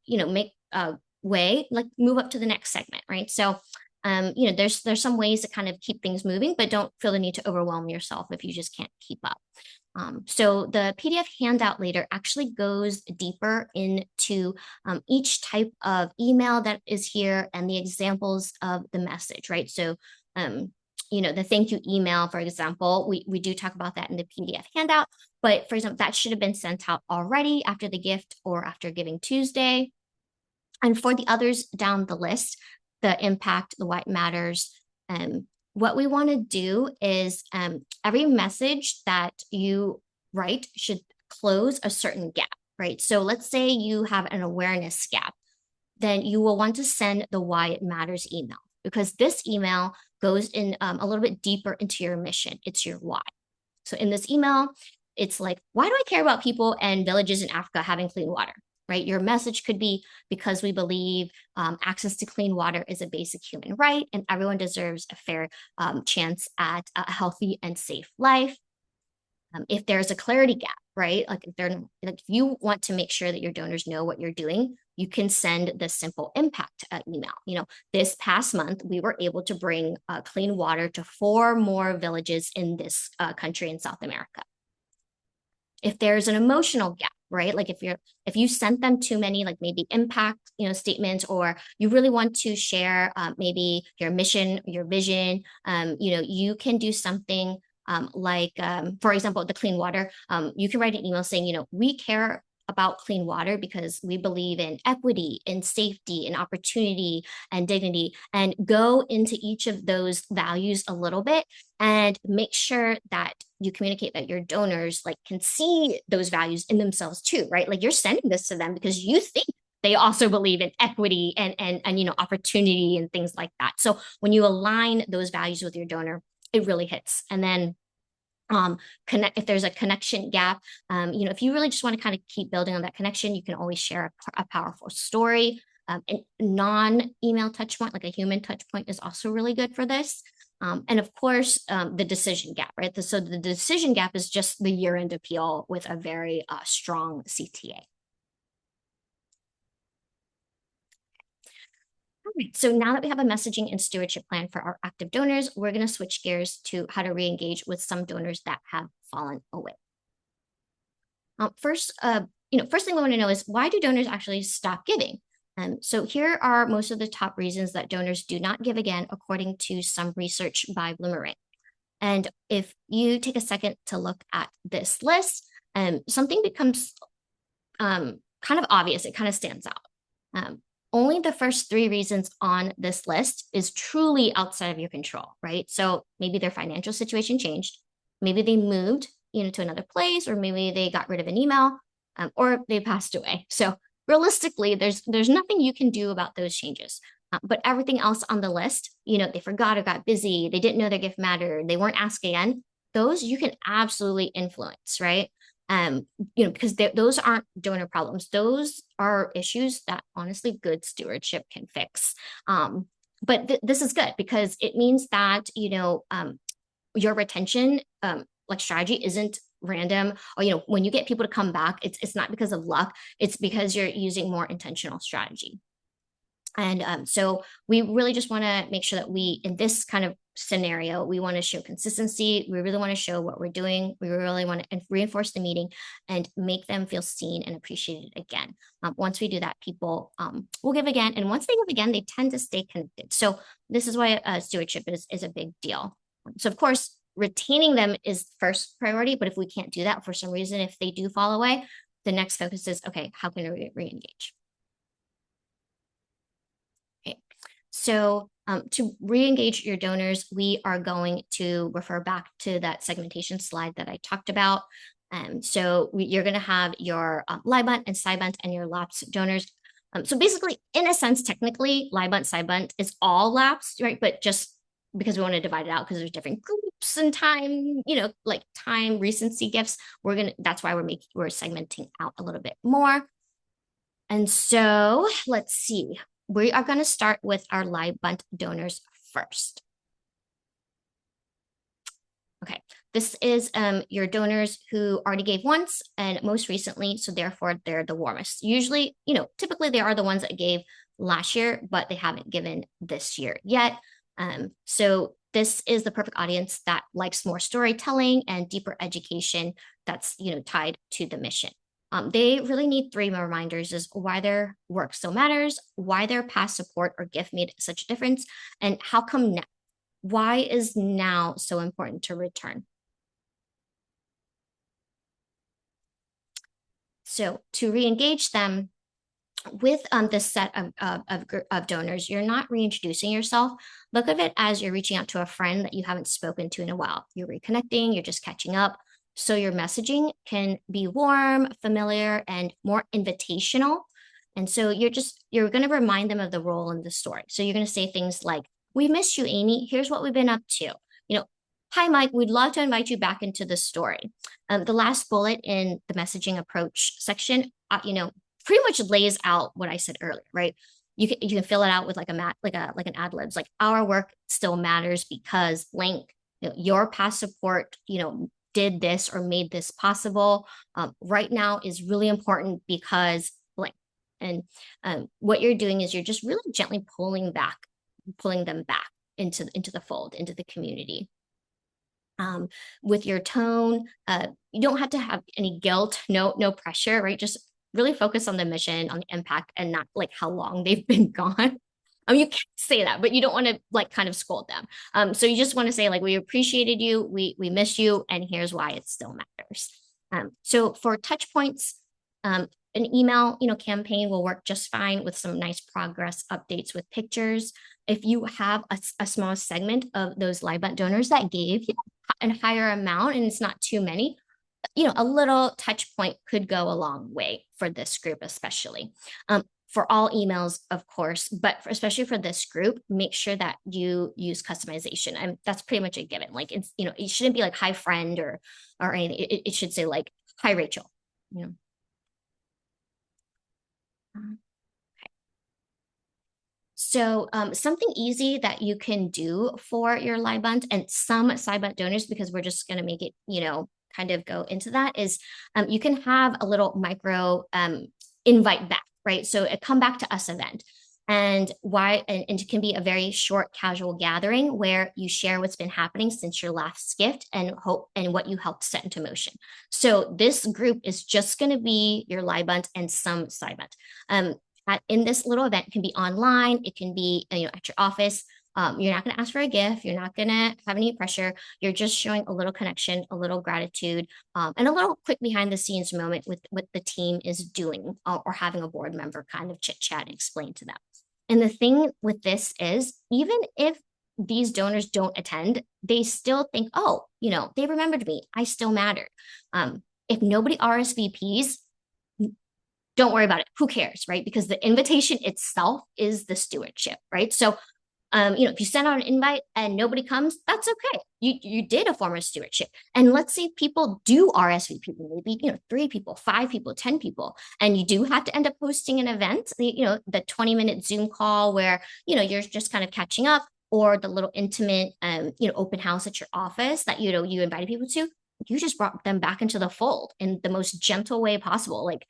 a way, like move up to the next segment, right? So, there's some ways to kind of keep things moving, but don't feel the need to overwhelm yourself if you just can't keep up. So the PDF handout later actually goes deeper into each type of email that is here and the examples of the message, right? So, the thank you email, for example, we do talk about that in the PDF handout, but for example, that should have been sent out already after the gift or after Giving Tuesday. And for the others down the list, the impact, the why it matters, what we want to do is every message that you write should close a certain gap, right? So let's say you have an awareness gap, then you will want to send the why it matters email, because this email goes in a little bit deeper into your mission. It's your why. So in this email, it's like, why do I care about people and villages in Africa having clean water? Right? Your message could be because we believe access to clean water is a basic human right, and everyone deserves a fair chance at a healthy and safe life. If there's a clarity gap, right? Like if you want to make sure that your donors know what you're doing, you can send the simple impact email. This past month, we were able to bring clean water to 4 more villages in this country in South America. If there's an emotional gap, right? Like if you sent them too many, like maybe impact, statements, or you really want to share maybe your mission, your vision, you can do something for example, the clean water. You can write an email saying, we care about clean water because we believe in equity, in safety, in opportunity, and dignity, and go into each of those values a little bit and make sure that you communicate that your donors like can see those values in themselves too, right? Like you're sending this to them because you think they also believe in equity and opportunity and things like that. So when you align those values with your donor, it really hits. And then connect if there's a connection gap, if you really just want to kind of keep building on that connection, you can always share a powerful story. A non-email touch point, like a human touch point, is also really good for this. And of course, the decision gap, right? So the decision gap is just the year-end appeal with a very strong CTA. All right, so now that we have a messaging and stewardship plan for our active donors, we're going to switch gears to how to re-engage with some donors that have fallen away. First thing we want to know is, why do donors actually stop giving? So here are most of the top reasons that donors do not give again, according to some research by Bloomerang. And if you take a second to look at this list, something becomes kind of obvious. It kind of stands out. Only the first 3 reasons on this list is truly outside of your control, right? So maybe their financial situation changed, maybe they moved, to another place, or maybe they got rid of an email, or they passed away. So realistically, there's nothing you can do about those changes. But everything else on the list, they forgot or got busy, they didn't know their gift mattered, they weren't asked again. Those you can absolutely influence, right? Because those aren't donor problems. Those are issues that honestly good stewardship can fix. But this is good because it means that, your retention like strategy isn't random, or, when you get people to come back, it's not because of luck, it's because you're using more intentional strategy. And so we really just want to make sure that in this kind of scenario, we want to show consistency. We really want to show what we're doing. We really want to reinforce the meeting and make them feel seen and appreciated again. Once we do that, people will give again. And once they give again, they tend to stay connected. So this is why stewardship is a big deal. So of course, retaining them is first priority. But if we can't do that for some reason, if they do fall away, the next focus is, okay, how can we re-engage? So to re-engage your donors, we are going to refer back to that segmentation slide that I talked about. So you're going to have your LIBUNT and SIBUNT and your lapsed donors. So basically, in a sense, technically, LIBUNT, SIBUNT is all lapsed, right? But just because we want to divide it out because there's different groups and time, like time recency gifts, that's why we're segmenting out a little bit more. And so let's see. We are going to start with our LIBUNT donors first. Okay, this is your donors who already gave once and most recently, so therefore they're the warmest. Usually, typically they are the ones that gave last year, but they haven't given this year yet. So this is the perfect audience that likes more storytelling and deeper education that's, tied to the mission. They really need 3 more reminders: is why their work still matters, why their past support or gift made such a difference, and how come now? Why is now so important to return? So to re-engage them with this set of donors, you're not reintroducing yourself. Look at it as you're reaching out to a friend that you haven't spoken to in a while. You're reconnecting, you're just catching up. So your messaging can be warm, familiar, and more invitational. And so you're going to remind them of the role in the story. So you're going to say things like, "We missed you, Amy. Here's what we've been up to." hi, Mike, we'd love to invite you back into the story. The last bullet in the messaging approach section, pretty much lays out what I said earlier, right? You can fill it out with like like an ad libs, like our work still matters because blank, your past support, did this or made this possible. Right now is really important because blank. And what you're doing is you're just really gently pulling them back into the fold, into the community. With your tone, you don't have to have any guilt, no pressure, right? Just really focus on the mission, on the impact, and not like how long they've been gone. You can't say that, but you don't want to like kind of scold them. So you just want to say like, we appreciated you, we miss you, and here's why it still matters. So for touch points, an email, campaign will work just fine with some nice progress updates with pictures. If you have a small segment of those live donors that gave a higher amount and it's not too many, a little touch point could go a long way for this group, especially. For all emails, of course, but especially for this group, make sure that you use customization. And that's pretty much a given. Like it's, it shouldn't be like hi friend or anything. It should say like hi Rachel. You know. So something easy that you can do for your Libund and some Cybut donors, because we're just going to make it, kind of go into that, is you can have a little micro invite back, right? So a come back to us event. And it can be a very short casual gathering where you share what's been happening since your last gift and what you helped set into motion. So this group is just going to be your Libund and some Cybut. In this little event, it can be online, it can be at your office. You're not going to ask for a gift, you're not going to have any pressure, you're just showing a little connection, a little gratitude, and a little quick behind the scenes moment with what the team is doing, or having a board member kind of chit chat and explain to them. And the thing with this is, even if these donors don't attend, they still think, oh, they remembered me, I still mattered. If nobody RSVPs, don't worry about it. Who cares, right? Because the invitation itself is the stewardship, right? So, if you send out an invite and nobody comes, that's okay. You did a form of stewardship. And let's say people do RSVP, maybe 3 people, 5 people, 10 people, and you do have to end up hosting an event. The 20-minute Zoom call where you're just kind of catching up, or the little intimate open house at your office that you invited people to. You just brought them back into the fold in the most gentle way possible, like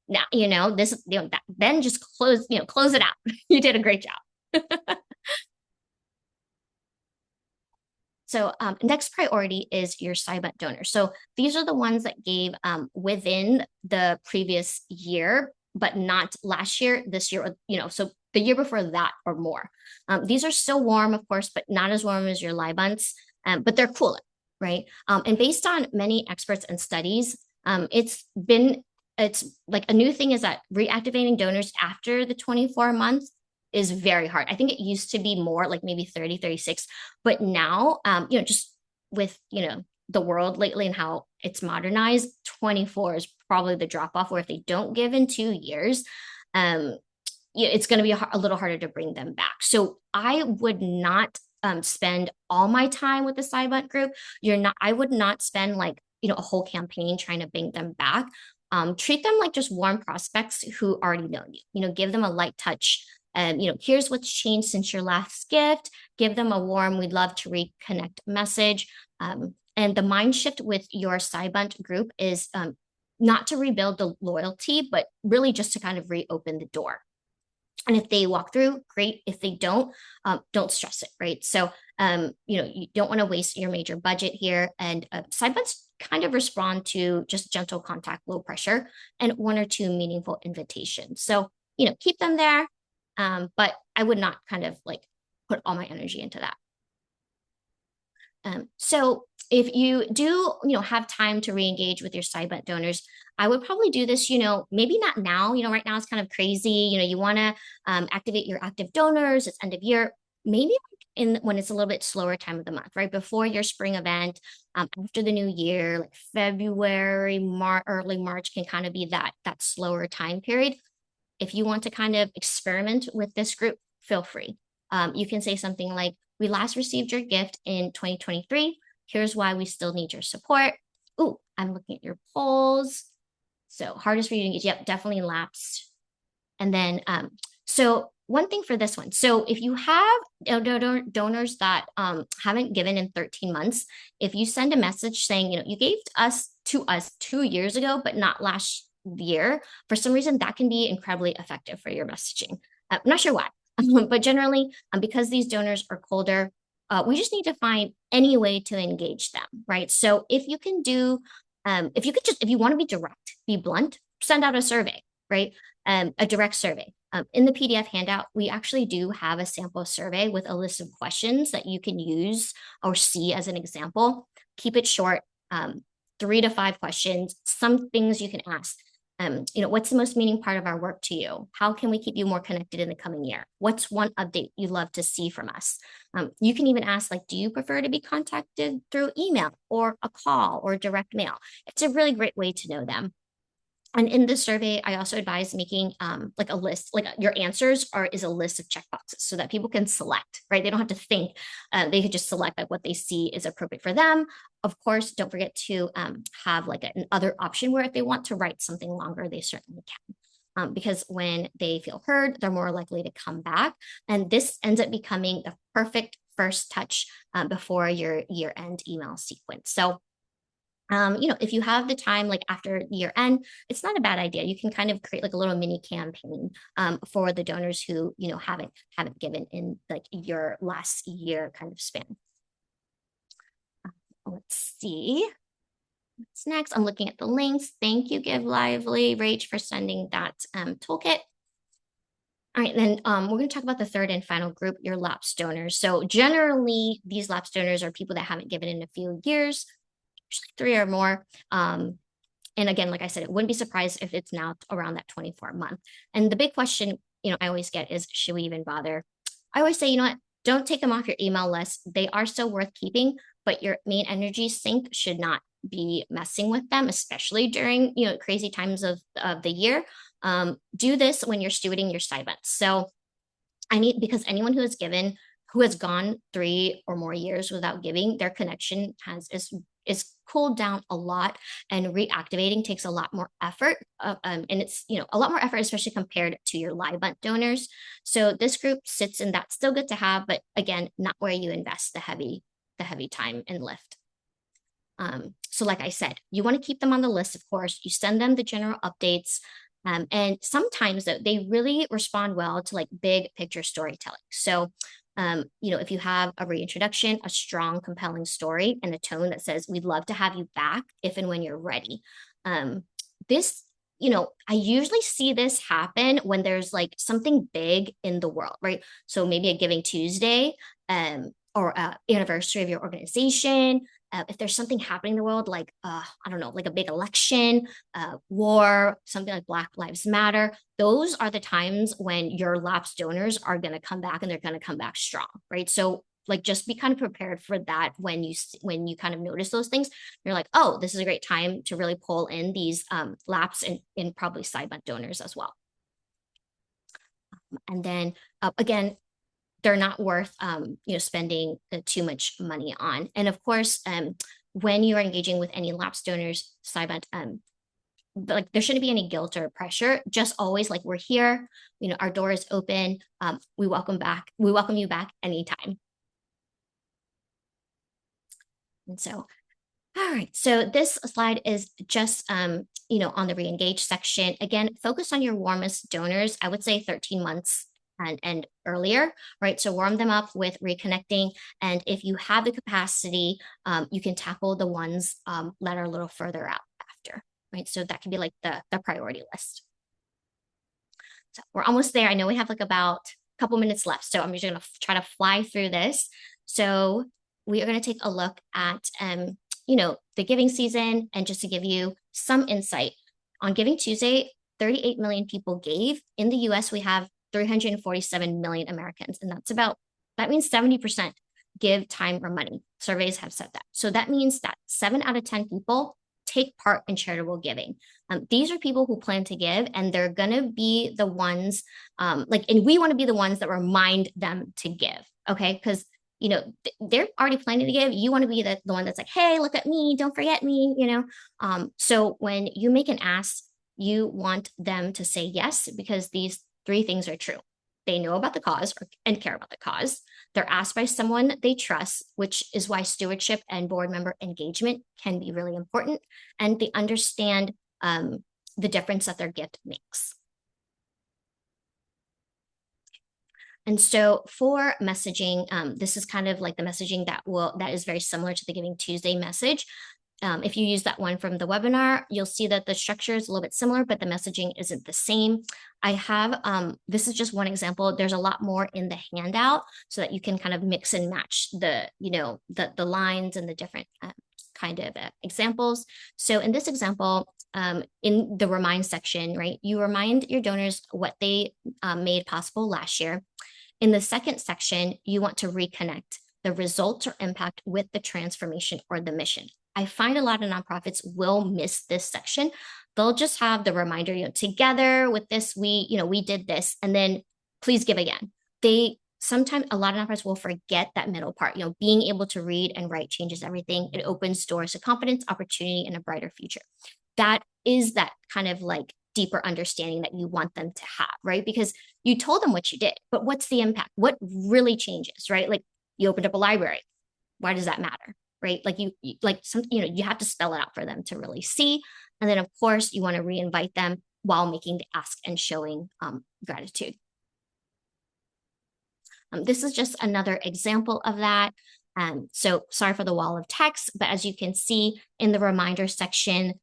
now this then just close it out. You did a great job. So next priority is your Cybut donors. So these are the ones that gave within the previous year, but not last year, this year, so the year before that or more. These are still warm, of course, but not as warm as your Libunts, but they're cooler, right? And based on many experts and studies, it's like a new thing is that reactivating donors after the 24 months is very hard. I think it used to be more like maybe 30, 36, but now, just with, the world lately and how it's modernized, 24 is probably the drop off, where if they don't give in 2 years, it's going to be a little harder to bring them back. So I would not spend all my time with the Cybut group. I would not spend like, a whole campaign trying to bring them back. Treat them like just warm prospects who already know you. Give them a light touch. Here's what's changed since your last gift. Give them a warm, we'd love to reconnect message. And the mind shift with your Cybut group is not to rebuild the loyalty, but really just to kind of reopen the door. And if they walk through, great. If they don't stress it, right? So, you don't want to waste your major budget here. And Cybuts kind of respond to just gentle contact, low pressure, and 1 or 2 meaningful invitations. So, keep them there. But I would not kind of like put all my energy into that. So if you do, have time to re-engage with your Cybut donors, I would probably do this, maybe not now, right now it's kind of crazy. You want to activate your active donors, it's end of year, maybe when it's a little bit slower time of the month, right? Before your spring event, after the new year, like February, early March can kind of be that slower time period. If you want to kind of experiment with this group, feel free. You can say something like, we last received your gift in 2023. Here's why we still need your support. Ooh, I'm looking at your polls. So hardest for you to engage. Yep, definitely lapsed. And then, so one thing for this one. So if you have donors that haven't given in 13 months, if you send a message saying, you gave to us 2 years ago, but not last year, for some reason, that can be incredibly effective for your messaging. I'm not sure why, but generally, because these donors are colder, we just need to find any way to engage them, right? So if you can do, if you want to be direct, be blunt, send out a survey, right? A direct survey. In the PDF handout, we actually do have a sample survey with a list of questions that you can use or see as an example. Keep it short, 3 to 5 questions, some things you can ask. What's the most meaning part of our work to you? How can we keep you more connected in the coming year? What's one update you'd love to see from us? You can even ask, like, do you prefer to be contacted through email or a call or direct mail? It's a really great way to know them. And in this survey, I also advise making like a list, like your answers is a list of checkboxes so that people can select, right? They don't have to think. They could just select like what they see is appropriate for them. Of course, don't forget to have like an other option where if they want to write something longer, they certainly can. Because when they feel heard, they're more likely to come back. And this ends up becoming the perfect first touch before your year-end email sequence. So if you have the time, like after year end, it's not a bad idea. You can kind of create like a little mini campaign for the donors who, haven't given in like your last year kind of span. Let's see. What's next? I'm looking at the links. Thank you, Give Lively, Rach, for sending that toolkit. All right, then we're going to talk about the third and final group, your lapsed donors. So generally, these lapsed donors are people that haven't given in a few years, usually 3 or more. And again, like I said, it wouldn't be surprised if it's now around that 24-month. And the big question, I always get is, should we even bother? I always say, what? Don't take them off your email list. They are still worth keeping, but your main energy sink should not be messing with them, especially during, crazy times of the year. Do this when you're stewarding your stipends. So because anyone who has gone 3 or more years without giving, their connection is cooled down a lot, and reactivating takes a lot more effort. And it's a lot more effort, especially compared to your live bunt donors. So this group sits in that, still good to have, but again, not where you invest the heavy time and lift. So like I said, you want to keep them on the list, of course. You send them the general updates. And sometimes they really respond well to like big picture storytelling. So, if you have a reintroduction, a strong, compelling story, and a tone that says, we'd love to have you back if and when you're ready. This, I usually see this happen when there's like something big in the world, right? So maybe a Giving Tuesday, or anniversary of your organization. If there's something happening in the world, like, I don't know, like a big election, war, something like Black Lives Matter, those are the times when your lapsed donors are going to come back, and they're going to come back strong, right? So like, just be kind of prepared for that when you kind of notice those things. You're like, oh, this is a great time to really pull in these lapsed and probably side bunt donors as well. And then again, they're not worth spending too much money on. And of course, when you are engaging with any lapsed donors, side like, there shouldn't be any guilt or pressure. Just always like, we're here, our door is open. We welcome you back anytime. And so, all right, so this slide is just on the re-engage section. Again, focus on your warmest donors. I would say 13 months and earlier, right? So warm them up with reconnecting. And if you have the capacity, you can tackle the ones that are a little further out after, right? So that can be like the priority list. So we're almost there. I know we have like about a couple minutes left, so I'm just going to try to fly through this. So we are going to take a look at, the giving season, and just to give you some insight on Giving Tuesday, 38 million people gave. In the US, we have 347 million Americans, and that means 70% give time or money. Surveys have said that. So that means that 7 out of 10 people take part in charitable giving. These are people who plan to give, and they're going to be the ones and we want to be the ones that remind them to give. Okay. Because, they're already planning to give. You want to be the one that's like, hey, look at me, don't forget me. So when you make an ask, you want them to say yes, because these three things are true. They know about the cause and care about the cause. They're asked by someone they trust, which is why stewardship and board member engagement can be really important. And they understand the difference that their gift makes. And so for messaging, this is kind of like the messaging that is very similar to the Giving Tuesday message. If you use that one from the webinar, you'll see that the structure is a little bit similar, but the messaging isn't the same. I have, this is just one example. There's a lot more in the handout so that you can kind of mix and match the lines and the different kind of examples. So in this example, in the remind section, right, you remind your donors what they made possible last year. In the second section, you want to reconnect the results or impact with the transformation or the mission. I find a lot of nonprofits will miss this section. They'll just have the reminder, together with this, we did this, and then please give again. Sometimes a lot of nonprofits will forget that middle part. Being able to read and write changes everything. It opens doors to confidence, opportunity, and a brighter future. That is that kind of like deeper understanding that you want them to have, right? Because you told them what you did, but what's the impact? What really changes, right? Like you opened up a library. Why does that matter? Right? Like you have to spell it out for them to really see. And then of course you want to reinvite them while making the ask and showing gratitude. This is just another example of that. So sorry for the wall of text, but as you can see in the reminder section,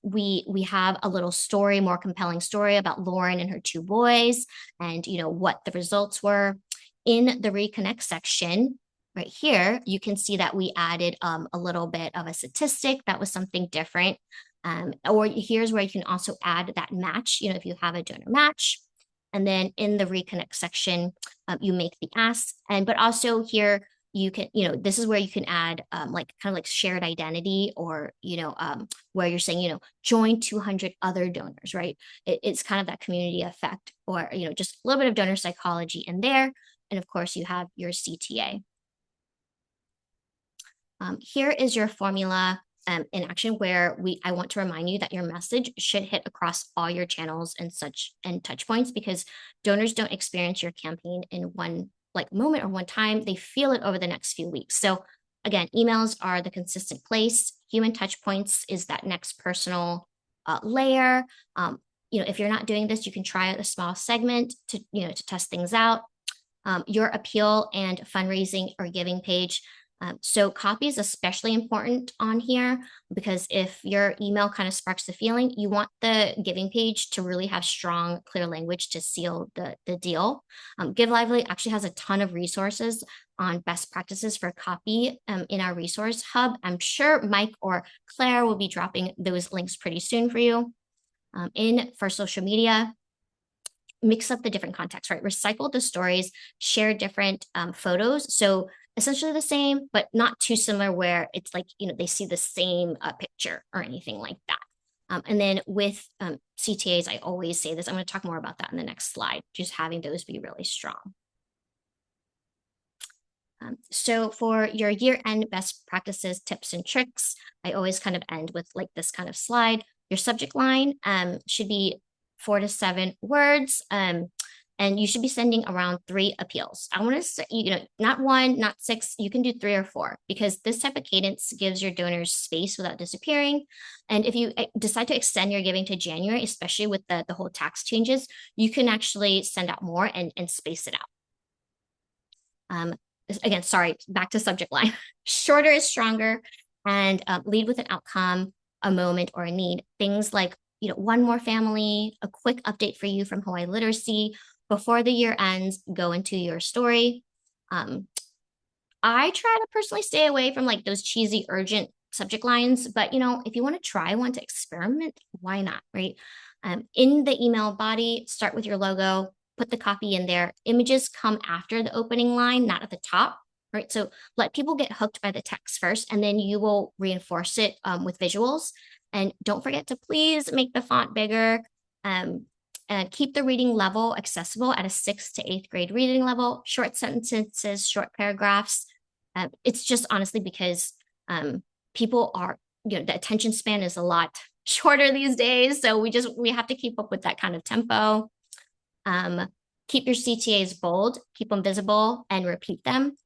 we have a little story, more compelling story about Lauren and her two boys and what the results were. In the reconnect section, right here, you can see that we added a little bit of a statistic that was something different. Or here's where you can also add that match, if you have a donor match. And then in the reconnect section, you make the ask. But also here, you can, this is where you can add like kind of like shared identity or, where you're saying, join 200 other donors, right? It's kind of that community effect or, just a little bit of donor psychology in there. And of course, you have your CTA. Here is your formula in action where I want to remind you that your message should hit across all your channels and touch points, because donors don't experience your campaign in one moment or one time. They feel it over the next few weeks. So again, emails are the consistent place. Human touch points is that next personal layer. If you're not doing this, you can try out a small segment to test things out. Your appeal and fundraising or giving page. So copy is especially important on here, because if your email kind of sparks the feeling, you want the giving page to really have strong, clear language to seal the deal. Give Lively actually has a ton of resources on best practices for copy in our resource hub. I'm sure Mike or Claire will be dropping those links pretty soon for you. For social media, mix up the different contexts, right? Recycle the stories, share different photos. So essentially the same, but not too similar where it's like, they see the same picture or anything like that. And then with CTAs, I always say this, I'm going to talk more about that in the next slide, just having those be really strong. So for your year-end best practices, tips, and tricks, I always kind of end with like this kind of slide. Your subject line should be 4 to 7 words. And you should be sending around 3 appeals. I want to say, not 1, not 6, you can do 3 or 4, because this type of cadence gives your donors space without disappearing. And if you decide to extend your giving to January, especially with the whole tax changes, you can actually send out more and space it out. Again, sorry, back to subject line. Shorter is stronger, and lead with an outcome, a moment, or a need. Things like, one more family, a quick update for you from Hawaii Literacy, before the year ends, go into your story. I try to personally stay away from like those cheesy, urgent subject lines, but if you want to experiment, why not, right? In the email body, start with your logo, put the copy in there. Images come after the opening line, not at the top, right? So let people get hooked by the text first, and then you will reinforce it with visuals. And don't forget to please make the font bigger. keep the reading level accessible at a 6th to 8th grade reading level, short sentences, short paragraphs. It's just honestly because people are, the attention span is a lot shorter these days. So we have to keep up with that kind of tempo. Keep your CTAs bold, keep them visible, and repeat them.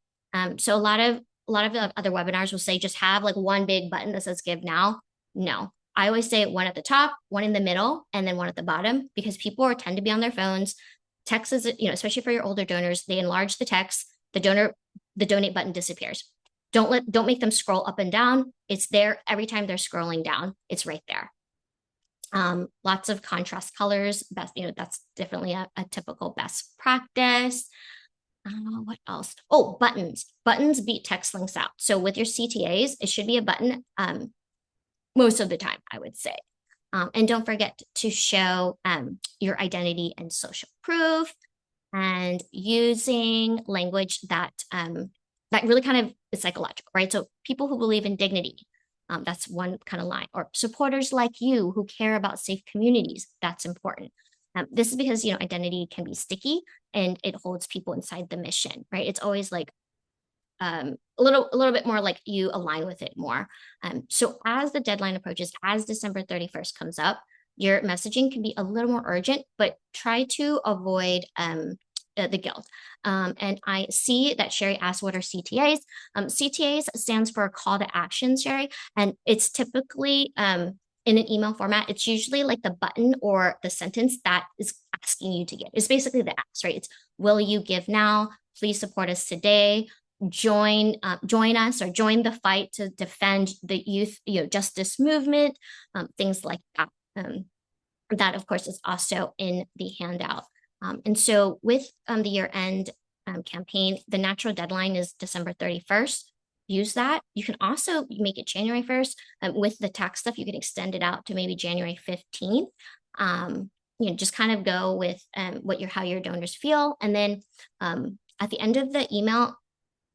So a lot of the other webinars will say just have like one big button that says give now. No, I always say one at the top, one in the middle, and then one at the bottom because people tend to be on their phones. Text is, especially for your older donors, they enlarge the text. The donate button disappears. Don't make them scroll up and down. It's there every time they're scrolling down. It's right there. Lots of contrast colors. That's definitely a typical best practice. What else? Oh, buttons. Buttons beat text links out. So with your CTAs, it should be a button most of the time, I would say. And don't forget to show your identity and social proof and using language that really kind of is psychological, right? So people who believe in dignity, that's one kind of line, or supporters like you who care about safe communities. That's important. This is because identity can be sticky and it holds people inside the mission, right? It's always like a little bit more like you align with it more. So as the deadline approaches, as December 31st comes up, your messaging can be a little more urgent, but try to avoid the guilt. And I see that Sherry asked what are CTAs. CTAs stands for call to action, Sherry, and it's typically in an email format. It's usually like the button or the sentence that is asking you to give. It's basically the ask, right? It's will you give now? Please support us today. Join us or join the fight to defend the youth justice movement, things like that. That of course is also in the handout. And so with the year-end campaign, the natural deadline is December 31st. Use that. You can also make it January 1st. With the tax stuff, you can extend it out to maybe January 15th. Just kind of go with how your donors feel. And then at the end of the email,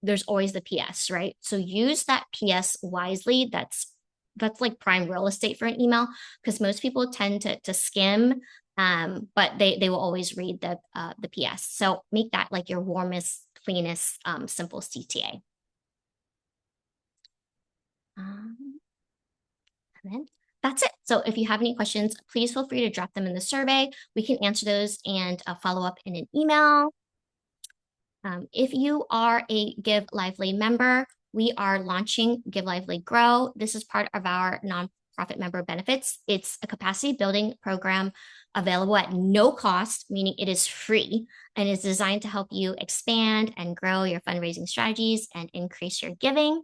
there's always the PS, right? So use that PS wisely. That's like prime real estate for an email because most people tend to skim, but they will always read the PS. So make that like your warmest, cleanest, simple CTA. And then that's it. So if you have any questions, please feel free to drop them in the survey. We can answer those and follow up in an email. If you are a Give Lively member, we are launching Give Lively Grow. This is part of our nonprofit member benefits. It's a capacity building program available at no cost, meaning it is free, and is designed to help you expand and grow your fundraising strategies and increase your giving.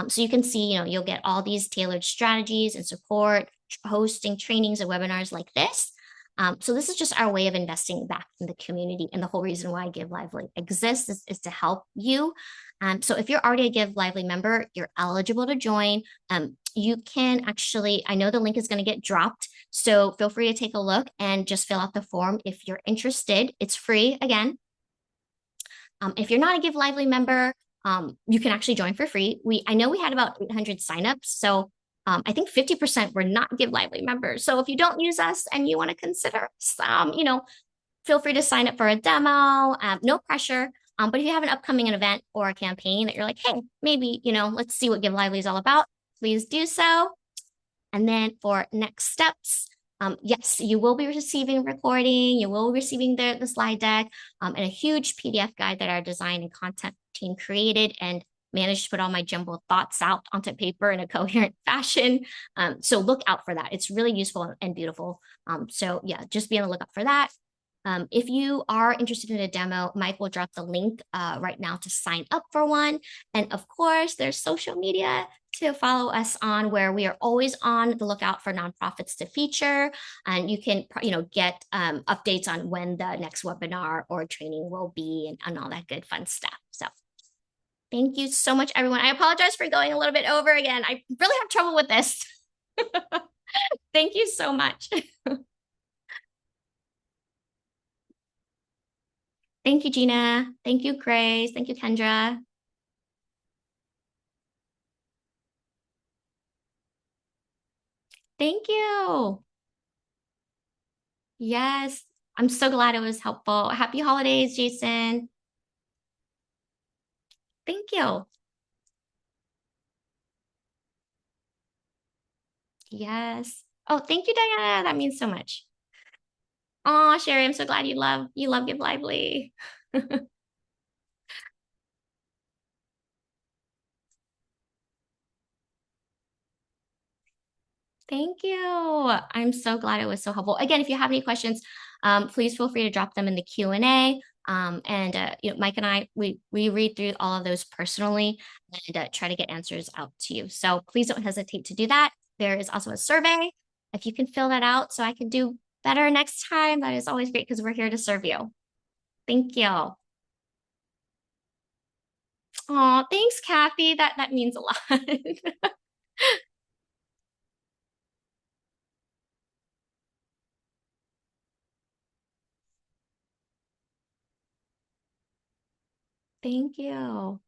So you can see, you'll get all these tailored strategies and support, hosting trainings and webinars like this. So this is just our way of investing back in the community. And the whole reason why Give Lively exists is to help you. So if you're already a Give Lively member, you're eligible to join. You can actually, I know the link is going to get dropped. So feel free to take a look and just fill out the form if you're interested. It's free again. If you're not a Give Lively member, you can actually join for free. I know we had about 800 signups. So I think 50% were not Give Lively members. So if you don't use us and you want to consider some, feel free to sign up for a demo. No pressure. But if you have an upcoming event or a campaign that you're like, hey, maybe, let's see what Give Lively is all about, please do so. And then for next steps, yes, you will be receiving recording, you will be receiving the slide deck, and a huge PDF guide that our design and content team created and managed to put all my jumbled thoughts out onto paper in a coherent fashion. So look out for that. It's really useful and beautiful. So yeah, just be on the lookout for that. If you are interested in a demo, Mike will drop the link right now to sign up for one. And of course, there's social media to follow us on, where we are always on the lookout for nonprofits to feature. And you can, get updates on when the next webinar or training will be and all that good fun stuff. So thank you so much, everyone. I apologize for going a little bit over again. I really have trouble with this. Thank you so much. Thank you, Gina. Thank you, Grace. Thank you, Kendra. Thank you. Yes. I'm so glad it was helpful. Happy holidays, Jason. Thank you. Yes. Oh, thank you, Diana. That means so much. Oh, Sherry, I'm so glad you love Give Lively. Thank you. I'm so glad it was so helpful. Again, if you have any questions, please feel free to drop them in the Q&A. Mike and I, we read through all of those personally and try to get answers out to you. So please don't hesitate to do that. There is also a survey. If you can fill that out so I can do better next time, that is always great because we're here to serve you. Thank you. Oh, thanks, Kathy. That means a lot. Thank you.